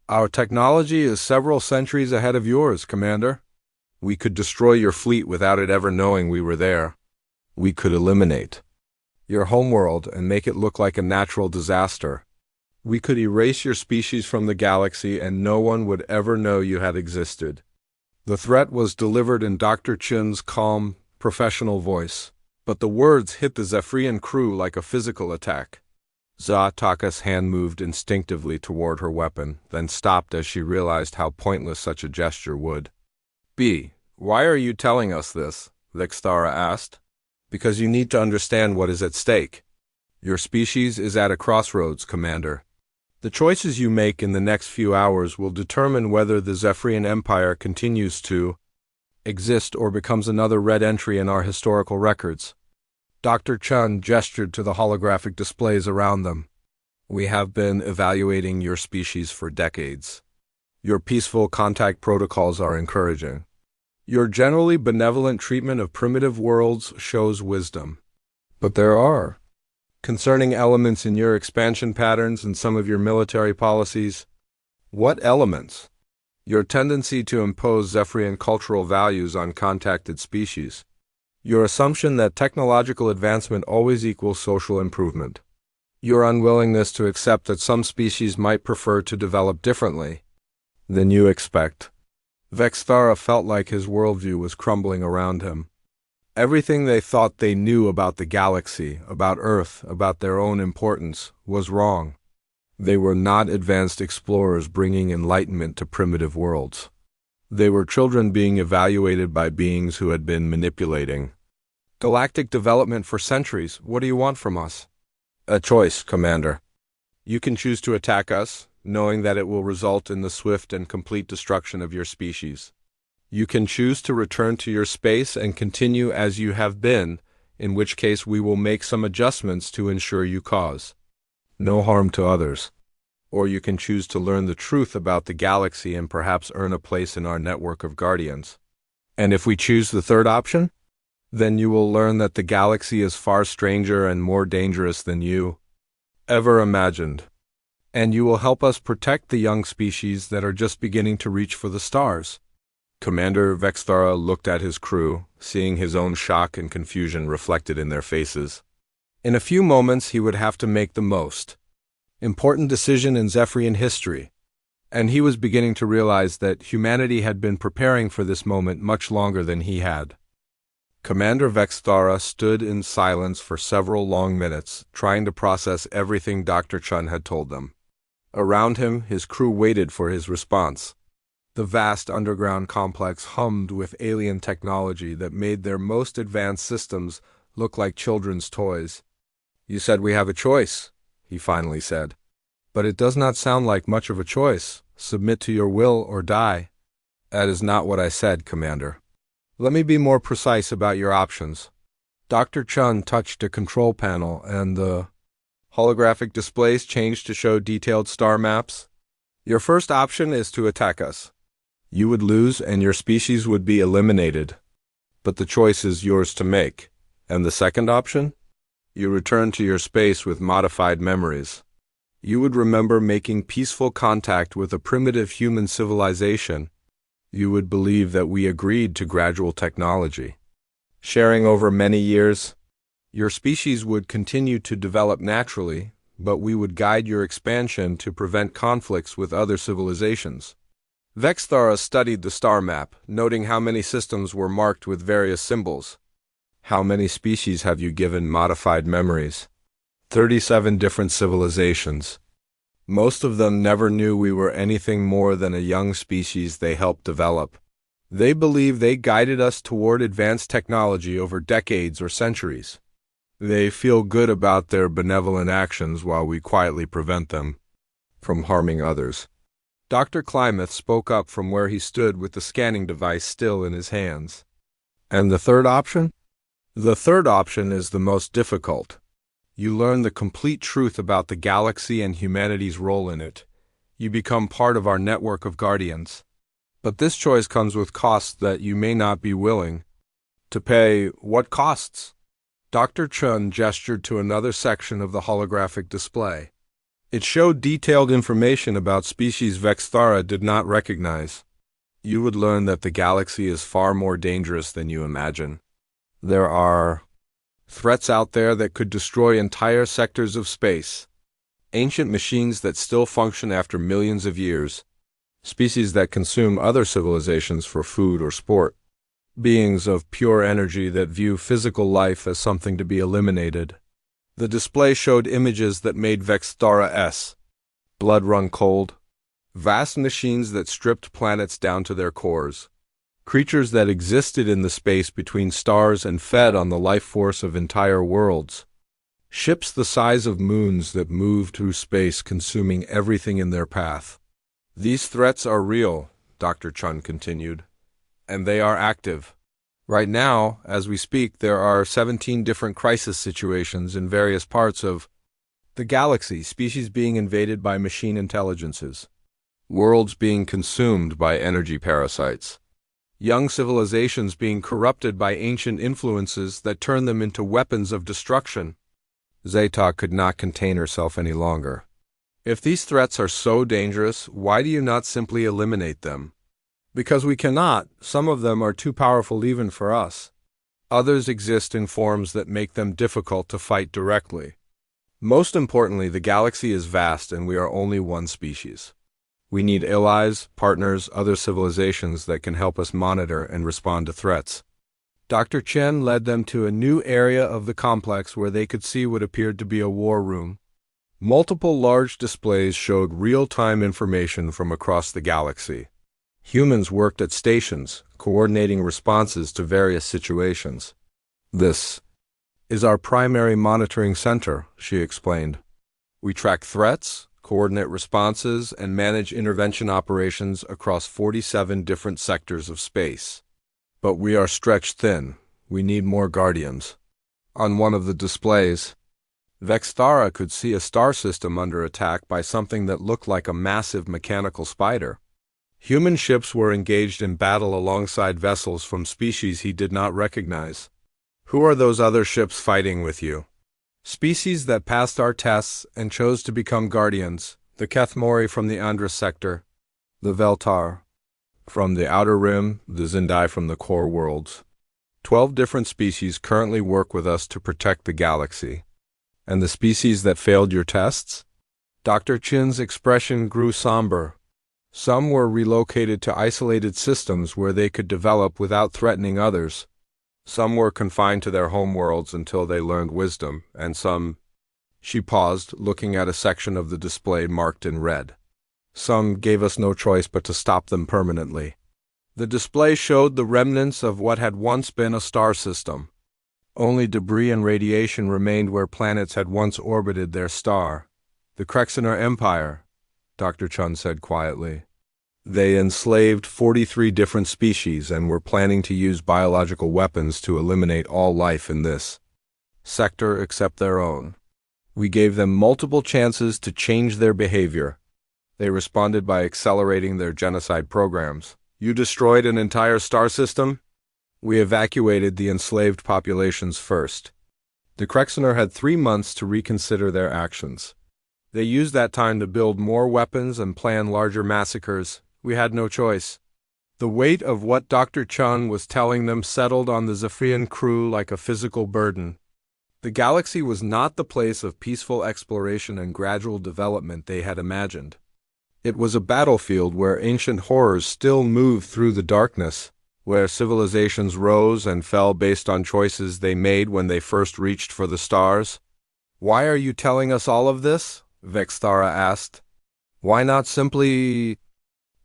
Our technology is several centuries ahead of yours, Commander. We could destroy your fleet without it ever knowing we were there. We could eliminate your homeworld and make it look like a natural disaster. We could erase your species from the galaxy and no one would ever know you had existed. The threat was delivered in Dr. Chun's calm, professional voice, but the words hit the Zephyrian crew like a physical attack. Taka's hand moved instinctively toward her weapon, then stopped as she realized how pointless such a gesture would be. Why are you telling us this? Vexthara asked. Because you need to understand what is at stake. Your species is at a crossroads, Commander. The choices you make in the next few hours will determine whether the Zephyrian Empire continues to exist or becomes another red entry in our historical records. Dr. Chun gestured to the holographic displays around them. We have been evaluating your species for decades. Your peaceful contact protocols are encouraging. Your generally benevolent treatment of primitive worlds shows wisdom. But there are concerning elements in your expansion patterns and some of your military policies. What elements? Your tendency to impose Zephyrian cultural values on contacted species. Your assumption that technological advancement always equals social improvement. Your unwillingness to accept that some species might prefer to develop differently than you expect. Vexthara felt like his worldview was crumbling around him. Everything they thought they knew about the galaxy, about Earth, about their own importance, was wrong. They were not advanced explorers bringing enlightenment to primitive worlds. They were children being evaluated by beings who had been manipulating galactic development for centuries. What do you want from us? A choice, Commander. You can choose to attack us, knowing that it will result in the swift and complete destruction of your species. You can choose to return to your space and continue as you have been, in which case we will make some adjustments to ensure you cause no harm to others. Or you can choose to learn the truth about the galaxy and perhaps earn a place in our network of guardians. And if we choose the third option, then you will learn that the galaxy is far stranger and more dangerous than you ever imagined. And you will help us protect the young species that are just beginning to reach for the stars. Commander Vexthara looked at his crew, seeing his own shock and confusion reflected in their faces. In a few moments he would have to make the most important decision in Zephyrian history, and he was beginning to realize that humanity had been preparing for this moment much longer than he had. Commander Vexthara stood in silence for several long minutes, trying to process everything Dr. Chun had told them. Around him, his crew waited for his response. The vast underground complex hummed with alien technology that made their most advanced systems look like children's toys. You said we have a choice, he finally said. But it does not sound like much of a choice. Submit to your will or die. That is not what I said, Commander. Let me be more precise about your options. Dr. Chun touched a control panel and the holographic displays changed to show detailed star maps. Your first option is to attack us. You would lose and your species would be eliminated. But the choice is yours to make. And the second option? You return to your space with modified memories. You would remember making peaceful contact with a primitive human civilization. You would believe that we agreed to gradual technology. Sharing over many years, your species would continue to develop naturally, but we would guide your expansion to prevent conflicts with other civilizations. Vexthara studied the star map, noting how many systems were marked with various symbols. How many species have you given modified memories? 37 different civilizations. Most of them never knew we were anything more than a young species they helped develop. They believe they guided us toward advanced technology over decades or centuries. They feel good about their benevolent actions while we quietly prevent them from harming others. Dr. Klymeth spoke up from where he stood with the scanning device still in his hands. And the third option? The third option is the most difficult. You learn the complete truth about the galaxy and humanity's role in it. You become part of our network of guardians. But this choice comes with costs that you may not be willing to pay. What costs? Dr. Chun gestured to another section of the holographic display. It showed detailed information about species Vexthara did not recognize. You would learn that the galaxy is far more dangerous than you imagine. There are threats out there that could destroy entire sectors of space. Ancient machines that still function after millions of years. Species that consume other civilizations for food or sport. Beings of pure energy that view physical life as something to be eliminated. The display showed images that made Vexthara's blood run cold. Vast machines that stripped planets down to their cores. Creatures that existed in the space between stars and fed on the life force of entire worlds. Ships the size of moons that moved through space, consuming everything in their path. These threats are real, Dr. Chun continued, and they are active. Right now, as we speak, there are 17 different crisis situations in various parts of the galaxy, species being invaded by machine intelligences, worlds being consumed by energy parasites, young civilizations being corrupted by ancient influences that turn them into weapons of destruction. Zeta could not contain herself any longer. If these threats are so dangerous, why do you not simply eliminate them? Because we cannot. Some of them are too powerful even for us. Others exist in forms that make them difficult to fight directly. Most importantly, the galaxy is vast and we are only one species. We need allies, partners, other civilizations that can help us monitor and respond to threats. Dr. Chen led them to a new area of the complex where they could see what appeared to be a war room. Multiple large displays showed real-time information from across the galaxy. Humans worked at stations, coordinating responses to various situations. This is our primary monitoring center, she explained. We track threats, coordinate responses, and manage intervention operations across 47 different sectors of space. But we are stretched thin. We need more guardians. On one of the displays, Vexthara could see a star system under attack by something that looked like a massive mechanical spider. Human ships were engaged in battle alongside vessels from species he did not recognize. Who are those other ships fighting with you? Species that passed our tests and chose to become guardians. The Kethmori from the Andra sector, the Veltar from the Outer Rim, the Zindai from the Core Worlds. 12 different species currently work with us to protect the galaxy. And the species that failed your tests? Dr. Chin's expression grew somber. Some were relocated to isolated systems where they could develop without threatening others. Some were confined to their homeworlds until they learned wisdom, and some— She paused, looking at a section of the display marked in red. Some gave us no choice but to stop them permanently. The display showed the remnants of what had once been a star system. Only debris and radiation remained where planets had once orbited their star. The Krexener Empire, Dr. Chun said quietly. They enslaved 43 different species and were planning to use biological weapons to eliminate all life in this sector except their own. We gave them multiple chances to change their behavior. They responded by accelerating their genocide programs. You destroyed an entire star system? We evacuated the enslaved populations first. The Krexener had 3 months to reconsider their actions. They used that time to build more weapons and plan larger massacres. We had no choice. The weight of what Dr. Chun was telling them settled on the Zephyrian crew like a physical burden. The galaxy was not the place of peaceful exploration and gradual development they had imagined. It was a battlefield where ancient horrors still moved through the darkness, where civilizations rose and fell based on choices they made when they first reached for the stars. Why are you telling us all of this? Vexthara asked. Why not simply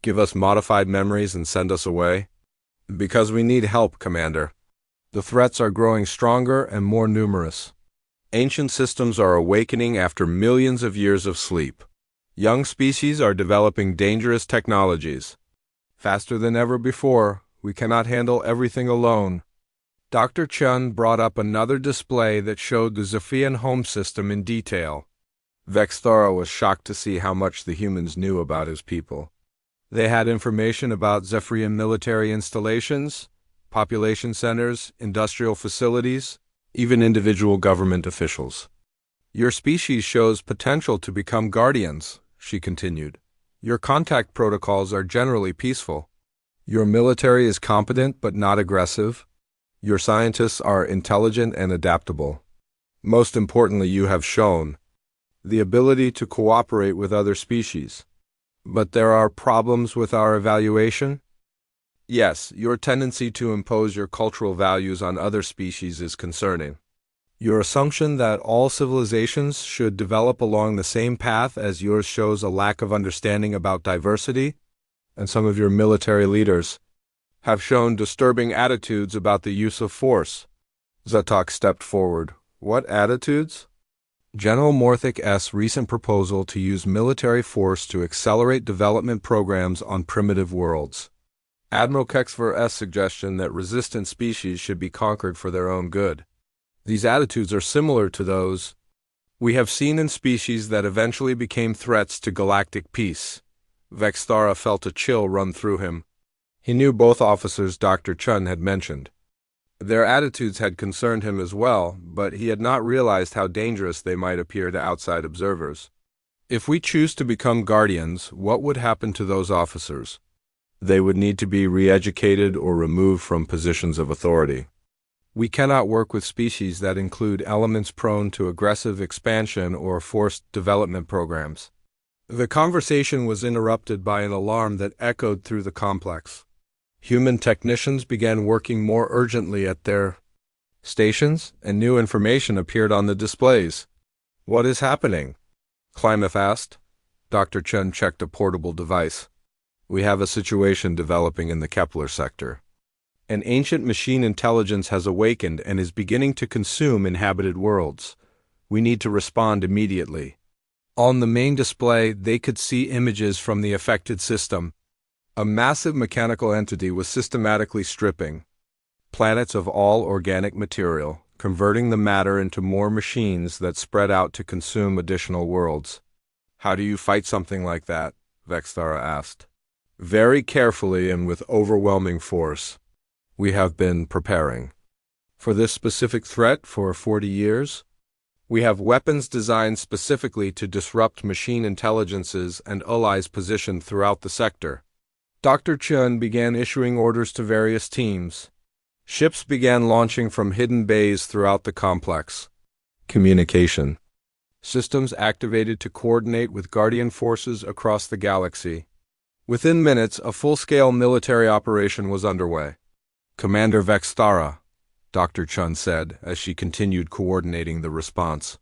give us modified memories and send us away? Because we need help, Commander. The threats are growing stronger and more numerous. Ancient systems are awakening after millions of years of sleep. Young species are developing dangerous technologies. Faster than ever before, we cannot handle everything alone. Dr. Chun brought up another display that showed the Zephyrian home system in detail. Vexthara was shocked to see how much the humans knew about his people. They had information about Zephyrian military installations, population centers, industrial facilities, even individual government officials. Your species shows potential to become guardians, she continued. Your contact protocols are generally peaceful. Your military is competent but not aggressive. Your scientists are intelligent and adaptable. Most importantly, you have shown the ability to cooperate with other species. But there are problems with our evaluation? Yes, your tendency to impose your cultural values on other species is concerning. Your assumption that all civilizations should develop along the same path as yours shows a lack of understanding about diversity, and some of your military leaders have shown disturbing attitudes about the use of force. Zatok stepped forward. What attitudes? General Morthic S.'s recent proposal to use military force to accelerate development programs on primitive worlds. Admiral Kexver S.'s suggestion that resistant species should be conquered for their own good. These attitudes are similar to those we have seen in species that eventually became threats to galactic peace. Vexthara felt a chill run through him. He knew both officers Dr. Chun had mentioned. Their attitudes had concerned him as well, but he had not realized how dangerous they might appear to outside observers. If we choose to become guardians, what would happen to those officers? They would need to be re-educated or removed from positions of authority. We cannot work with species that include elements prone to aggressive expansion or forced development programs. The conversation was interrupted by an alarm that echoed through the complex. Human technicians began working more urgently at their stations, and new information appeared on the displays. "What is happening?" Klamath asked. Dr. Chen checked a portable device. "We have a situation developing in the Kepler sector. An ancient machine intelligence has awakened and is beginning to consume inhabited worlds. We need to respond immediately." On the main display, they could see images from the affected system. A massive mechanical entity was systematically stripping planets of all organic material, converting the matter into more machines that spread out to consume additional worlds. "How do you fight something like that?" Vexthara asked. "Very carefully and with overwhelming force. We have been preparing for this specific threat for 40 years. We have weapons designed specifically to disrupt machine intelligences and allies positioned throughout the sector." Dr. Chen began issuing orders to various teams. Ships began launching from hidden bays throughout the complex. Communication systems activated to coordinate with Guardian forces across the galaxy. Within minutes, a full-scale military operation was underway. "Commander Vexthara," Dr. Chen said as she continued coordinating the response,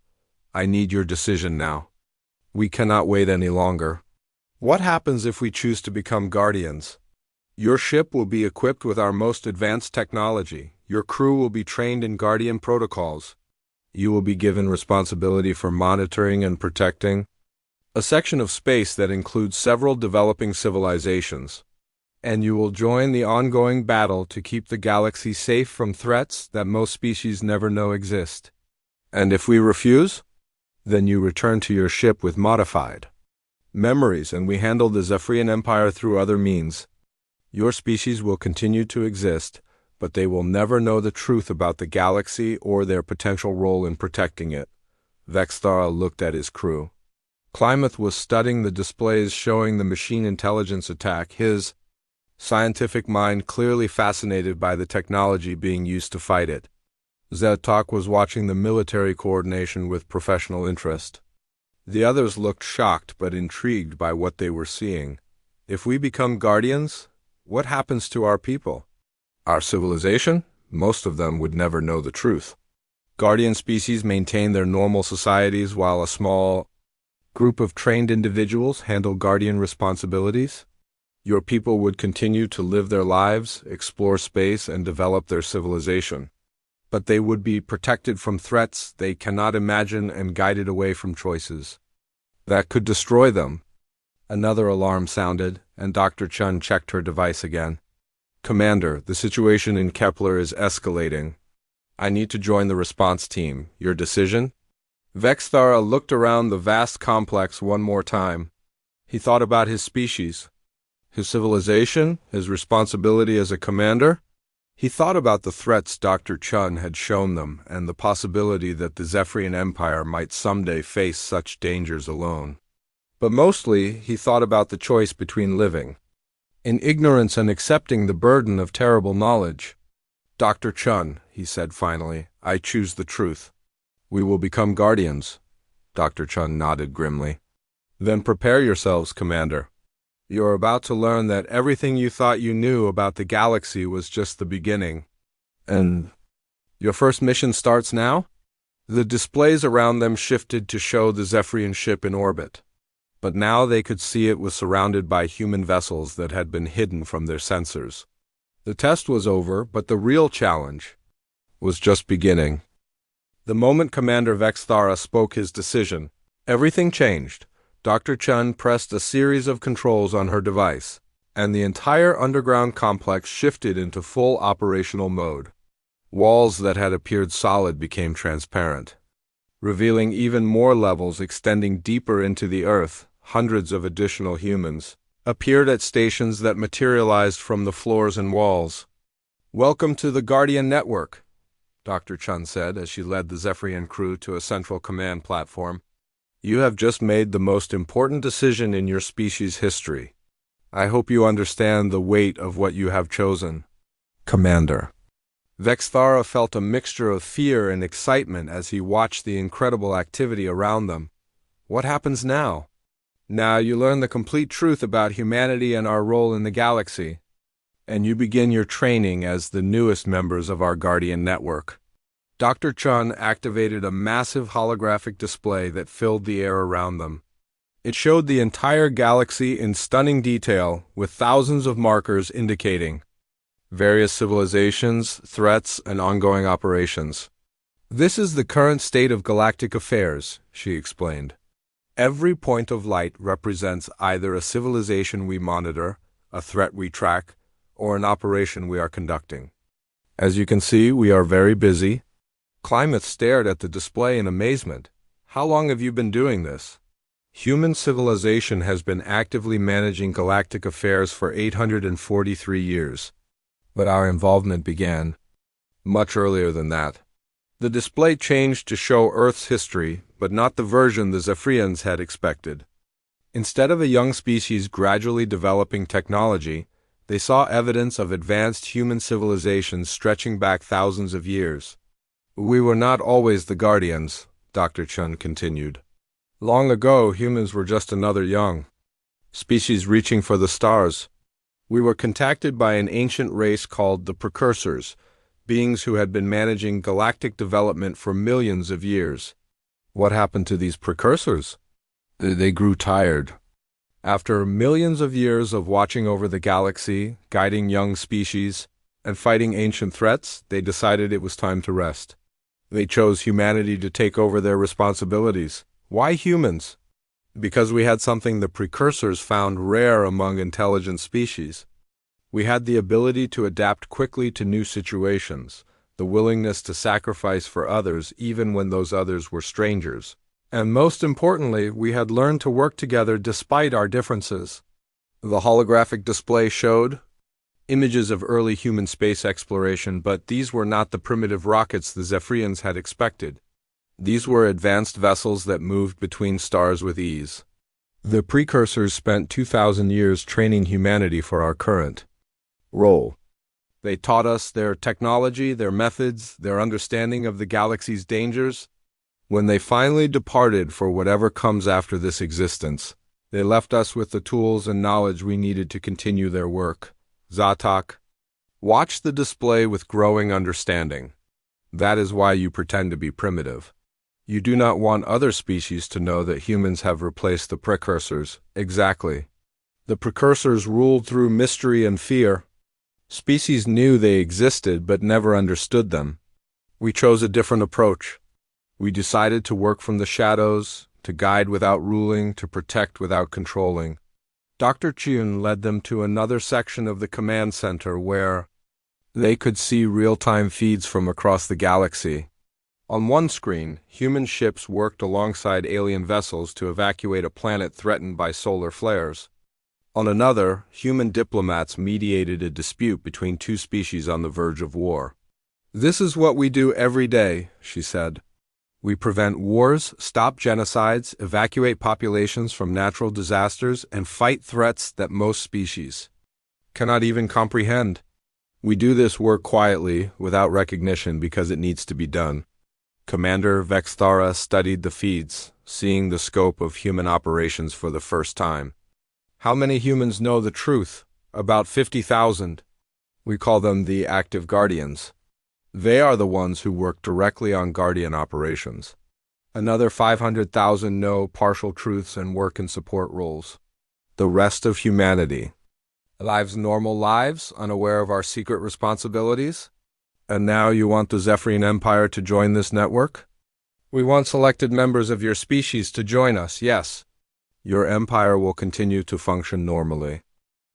"I need your decision now. We cannot wait any longer. What happens if we choose to become Guardians? Your ship will be equipped with our most advanced technology. Your crew will be trained in Guardian protocols. You will be given responsibility for monitoring and protecting a section of space that includes several developing civilizations. And you will join the ongoing battle to keep the galaxy safe from threats that most species never know exist. And if we refuse, then you return to your ship with modified memories, and we handle the Zephyrian Empire through other means. Your species will continue to exist, but they will never know the truth about the galaxy or their potential role in protecting it." Vexthara looked at his crew. Klamath was studying the displays showing the machine intelligence attack, his scientific mind clearly fascinated by the technology being used to fight it. Zetok was watching the military coordination with professional interest. The others looked shocked but intrigued by what they were seeing. "If we become Guardians, what happens to our people? Our civilization? Most of them would never know the truth. Guardian species maintain their normal societies while a small group of trained individuals handle Guardian responsibilities. Your people would continue to live their lives, explore space, and develop their civilization. But they would be protected from threats they cannot imagine and guided away from choices that could destroy them." Another alarm sounded, and Dr. Chen checked her device again. "Commander, the situation in Kepler is escalating. I need to join the response team. Your decision?" Vexthara looked around the vast complex one more time. He thought about his species, his civilization, his responsibility as a commander. He thought about the threats Dr. Chen had shown them and the possibility that the Zephyrian Empire might someday face such dangers alone. But mostly, he thought about the choice between living in ignorance and accepting the burden of terrible knowledge. "Dr. Chen," he said finally, "I choose the truth. We will become Guardians." Dr. Chen nodded grimly. "Then prepare yourselves, Commander. You're about to learn that everything you thought you knew about the galaxy was just the beginning. And your first mission starts now?" The displays around them shifted to show the Zephyrian ship in orbit. But now they could see it was surrounded by human vessels that had been hidden from their sensors. The test was over, but the real challenge was just beginning. The moment Commander Vexthara spoke his decision, everything changed. Dr. Chen pressed a series of controls on her device, and the entire underground complex shifted into full operational mode. Walls that had appeared solid became transparent, revealing even more levels extending deeper into the Earth. Hundreds of additional humans appeared at stations that materialized from the floors and walls. "Welcome to the Guardian Network," Dr. Chen said as she led the Zephyrian crew to a central command platform. "You have just made the most important decision in your species' history. I hope you understand the weight of what you have chosen, Commander." Vexthara felt a mixture of fear and excitement as he watched the incredible activity around them. What happens now? Now you learn the complete truth about humanity and our role in the galaxy, and you begin your training as the newest members of our Guardian network. Dr. Chun activated a massive holographic display that filled the air around them. It showed the entire galaxy in stunning detail, with thousands of markers indicating various civilizations, threats, and ongoing operations. This is the current state of galactic affairs, she explained. Every point of light represents either a civilization we monitor, a threat we track, or an operation we are conducting. As you can see, we are very busy. Klamath stared at the display in amazement. How long have you been doing this? Human civilization has been actively managing galactic affairs for 843 years. But our involvement began much earlier than that. The display changed to show Earth's history, but not the version the Zephyrians had expected. Instead of a young species gradually developing technology, they saw evidence of advanced human civilizations stretching back thousands of years. We were not always the Guardians, Dr. Chun continued. Long ago, humans were just another young species reaching for the stars. We were contacted by an ancient race called the Precursors, beings who had been managing galactic development for millions of years. What happened to these precursors? They grew tired. After millions of years of watching over the galaxy, guiding young species, and fighting ancient threats, they decided it was time to rest. They chose humanity to take over their responsibilities. Why humans? Because we had something the precursors found rare among intelligent species. We had the ability to adapt quickly to new situations, the willingness to sacrifice for others even when those others were strangers. And most importantly, we had learned to work together despite our differences. The holographic display showed images of early human space exploration, but these were not the primitive rockets the Zephyrians had expected. These were advanced vessels that moved between stars with ease. The precursors spent 2,000 years training humanity for our current role. They taught us their technology, their methods, their understanding of the galaxy's dangers. When they finally departed for whatever comes after this existence, they left us with the tools and knowledge we needed to continue their work. Zatok watched the display with growing understanding. That is why you pretend to be primitive. You do not want other species to know that humans have replaced the precursors. Exactly. The precursors ruled through mystery and fear. Species knew they existed but never understood them. We chose a different approach. We decided to work from the shadows, to guide without ruling, to protect without controlling. Dr. Chun led them to another section of the command center where they could see real-time feeds from across the galaxy. On one screen, human ships worked alongside alien vessels to evacuate a planet threatened by solar flares. On another, human diplomats mediated a dispute between two species on the verge of war. This is what we do every day, she said. We prevent wars, stop genocides, evacuate populations from natural disasters, and fight threats that most species cannot even comprehend. We do this work quietly, without recognition, because it needs to be done. Commander Vexthara studied the feeds, seeing the scope of human operations for the first time. How many humans know the truth? About 50,000. We call them the active guardians. They are the ones who work directly on guardian operations. Another 500,000 know partial truths and work in support roles. The rest of humanity lives normal lives, unaware of our secret responsibilities. And now you want the Zephyrian Empire to join this network? We want selected members of your species to join us, yes. Your empire will continue to function normally.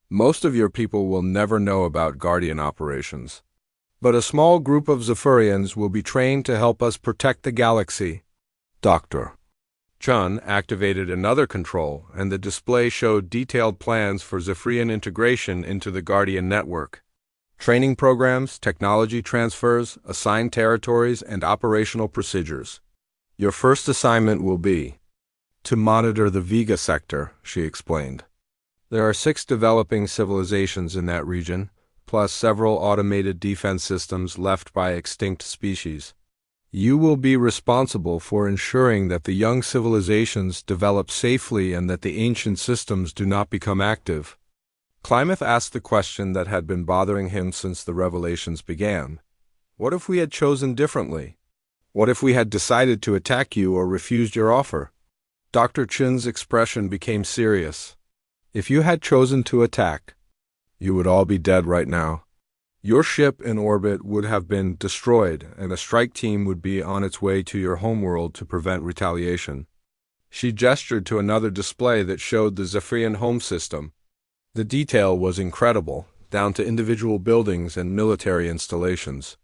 Most of your people will never know about Guardian operations. But a small group of Zephyrians will be trained to help us protect the galaxy. Dr. Chun activated another control, and the display showed detailed plans for Zephyrian integration into the Guardian network. Training programs, technology transfers, assigned territories, and operational procedures. Your first assignment will be to monitor the Vega sector, she explained. There are 6 developing civilizations in that region, plus several automated defense systems left by extinct species. You will be responsible for ensuring that the young civilizations develop safely and that the ancient systems do not become active. Klamath asked the question that had been bothering him since the revelations began. What if we had chosen differently? What if we had decided to attack you or refused your offer? Dr. Chen's expression became serious. If you had chosen to attack, you would all be dead right now. Your ship in orbit would have been destroyed, and a strike team would be on its way to your homeworld to prevent retaliation. She gestured to another display that showed the Zephyrian home system. The detail was incredible, down to individual buildings and military installations.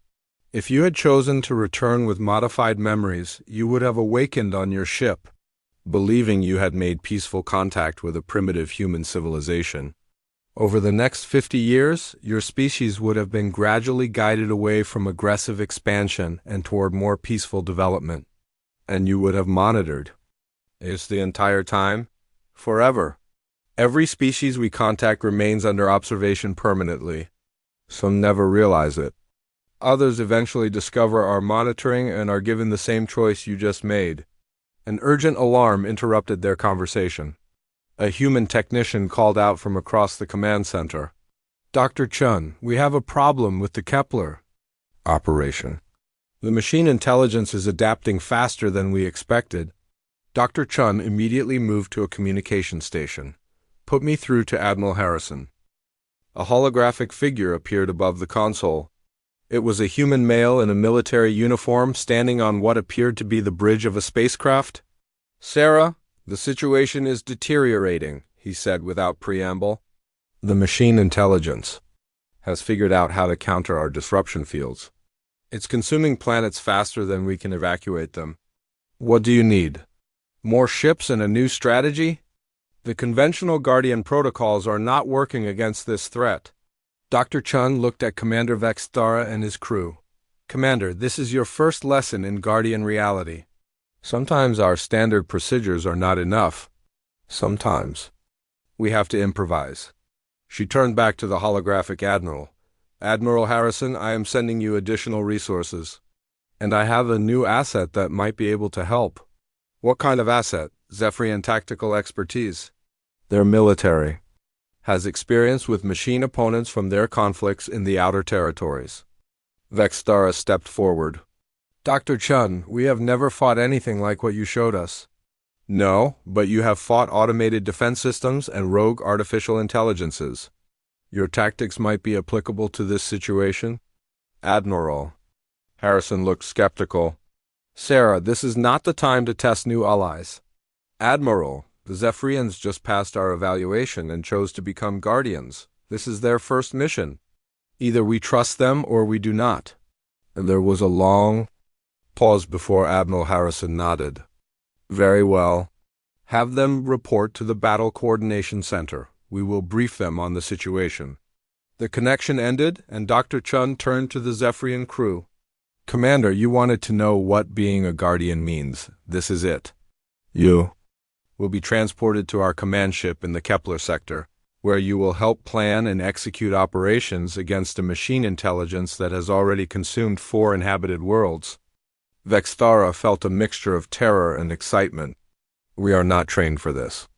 If you had chosen to return with modified memories, you would have awakened on your ship, believing you had made peaceful contact with a primitive human civilization. Over the next 50 years, your species would have been gradually guided away from aggressive expansion and toward more peaceful development. And you would have monitored. Is the entire time? Forever. Every species we contact remains under observation permanently. Some never realize it. Others eventually discover our monitoring and are given the same choice you just made. An urgent alarm interrupted their conversation. A human technician called out from across the command center. Dr. Chun, we have a problem with the Kepler operation. The machine intelligence is adapting faster than we expected. Dr. Chun immediately moved to a communication station. Put me through to Admiral Harrison. A holographic figure appeared above the console. It was a human male in a military uniform standing on what appeared to be the bridge of a spacecraft. Sarah, the situation is deteriorating, he said without preamble. The machine intelligence has figured out how to counter our disruption fields. It's consuming planets faster than we can evacuate them. What do you need? More ships and a new strategy? The conventional Guardian protocols are not working against this threat. Dr. Chun looked at Commander Vextara and his crew. Commander, this is your first lesson in Guardian reality. Sometimes our standard procedures are not enough. Sometimes we have to improvise. She turned back to the holographic admiral. Admiral Harrison, I am sending you additional resources. And I have a new asset that might be able to help. What kind of asset? Zephyrian tactical expertise. They're military. Has experience with machine opponents from their conflicts in the outer territories. Vextara stepped forward. Dr. Chun, we have never fought anything like what you showed us. No, but you have fought automated defense systems and rogue artificial intelligences. Your tactics might be applicable to this situation. Admiral. Harrison looked skeptical. Sarah, this is not the time to test new allies. Admiral, the Zephyrians just passed our evaluation and chose to become Guardians. This is their first mission. Either we trust them or we do not. And there was a long pause before Admiral Harrison nodded. Very well. Have them report to the Battle Coordination Center. We will brief them on the situation. The connection ended, and Dr. Chun turned to the Zephyrian crew. Commander, you wanted to know what being a Guardian means. This is it. You will be transported to our command ship in the Kepler sector, where you will help plan and execute operations against a machine intelligence that has already consumed 4 inhabited worlds. Vextara felt a mixture of terror and excitement. We are not trained for this.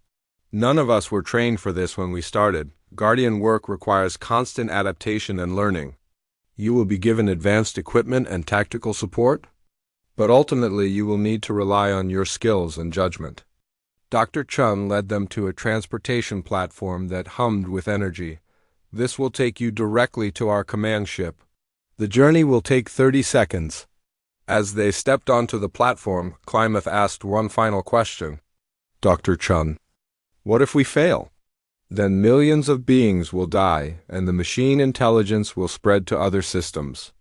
None of us were trained for this when we started. Guardian work requires constant adaptation and learning. You will be given advanced equipment and tactical support, but ultimately you will need to rely on your skills and judgment. Dr. Chun led them to a transportation platform that hummed with energy. This will take you directly to our command ship. The journey will take 30 seconds. As they stepped onto the platform, Klamath asked one final question. Dr. Chun, what if we fail? Then millions of beings will die, and the machine intelligence will spread to other systems.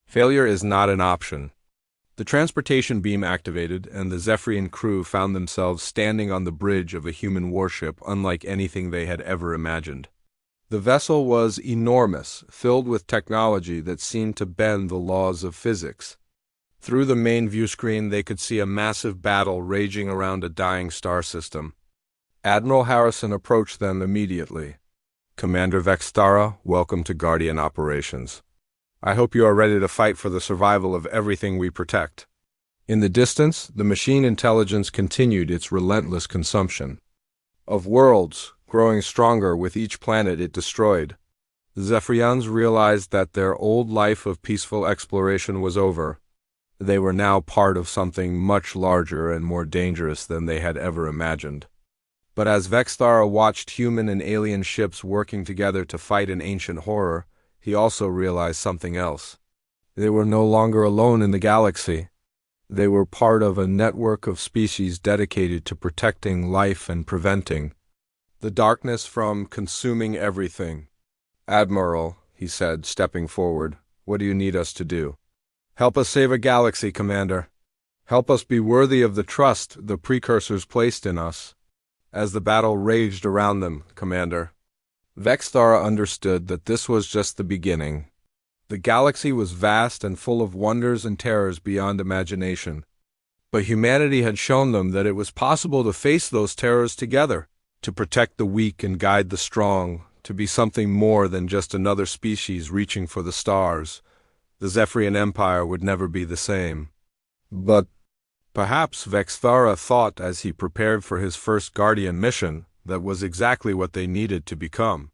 Failure is not an option. The transportation beam activated, and the Zephyrian crew found themselves standing on the bridge of a human warship unlike anything they had ever imagined. The vessel was enormous, filled with technology that seemed to bend the laws of physics. Through the main view screen, they could see a massive battle raging around a dying star system. Admiral Harrison approached them immediately. Commander Vextara, welcome to Guardian Operations. I hope you are ready to fight for the survival of everything we protect. In the distance, the machine intelligence continued its relentless consumption of worlds, growing stronger with each planet it destroyed. The Zephyrians realized that their old life of peaceful exploration was over. They were now part of something much larger and more dangerous than they had ever imagined. But as Vextara watched human and alien ships working together to fight an ancient horror, he also realized something else. They were no longer alone in the galaxy. They were part of a network of species dedicated to protecting life and preventing the darkness from consuming everything. Admiral, he said, stepping forward, what do you need us to do? Help us save a galaxy, Commander. Help us be worthy of the trust the precursors placed in us. As the battle raged around them, Commander, Vextara understood that this was just the beginning. The galaxy was vast and full of wonders and terrors beyond imagination. But humanity had shown them that it was possible to face those terrors together, to protect the weak and guide the strong, to be something more than just another species reaching for the stars. The Zephyrian Empire would never be the same. But perhaps Vextara thought as he prepared for his first Guardian mission that was exactly what they needed to become.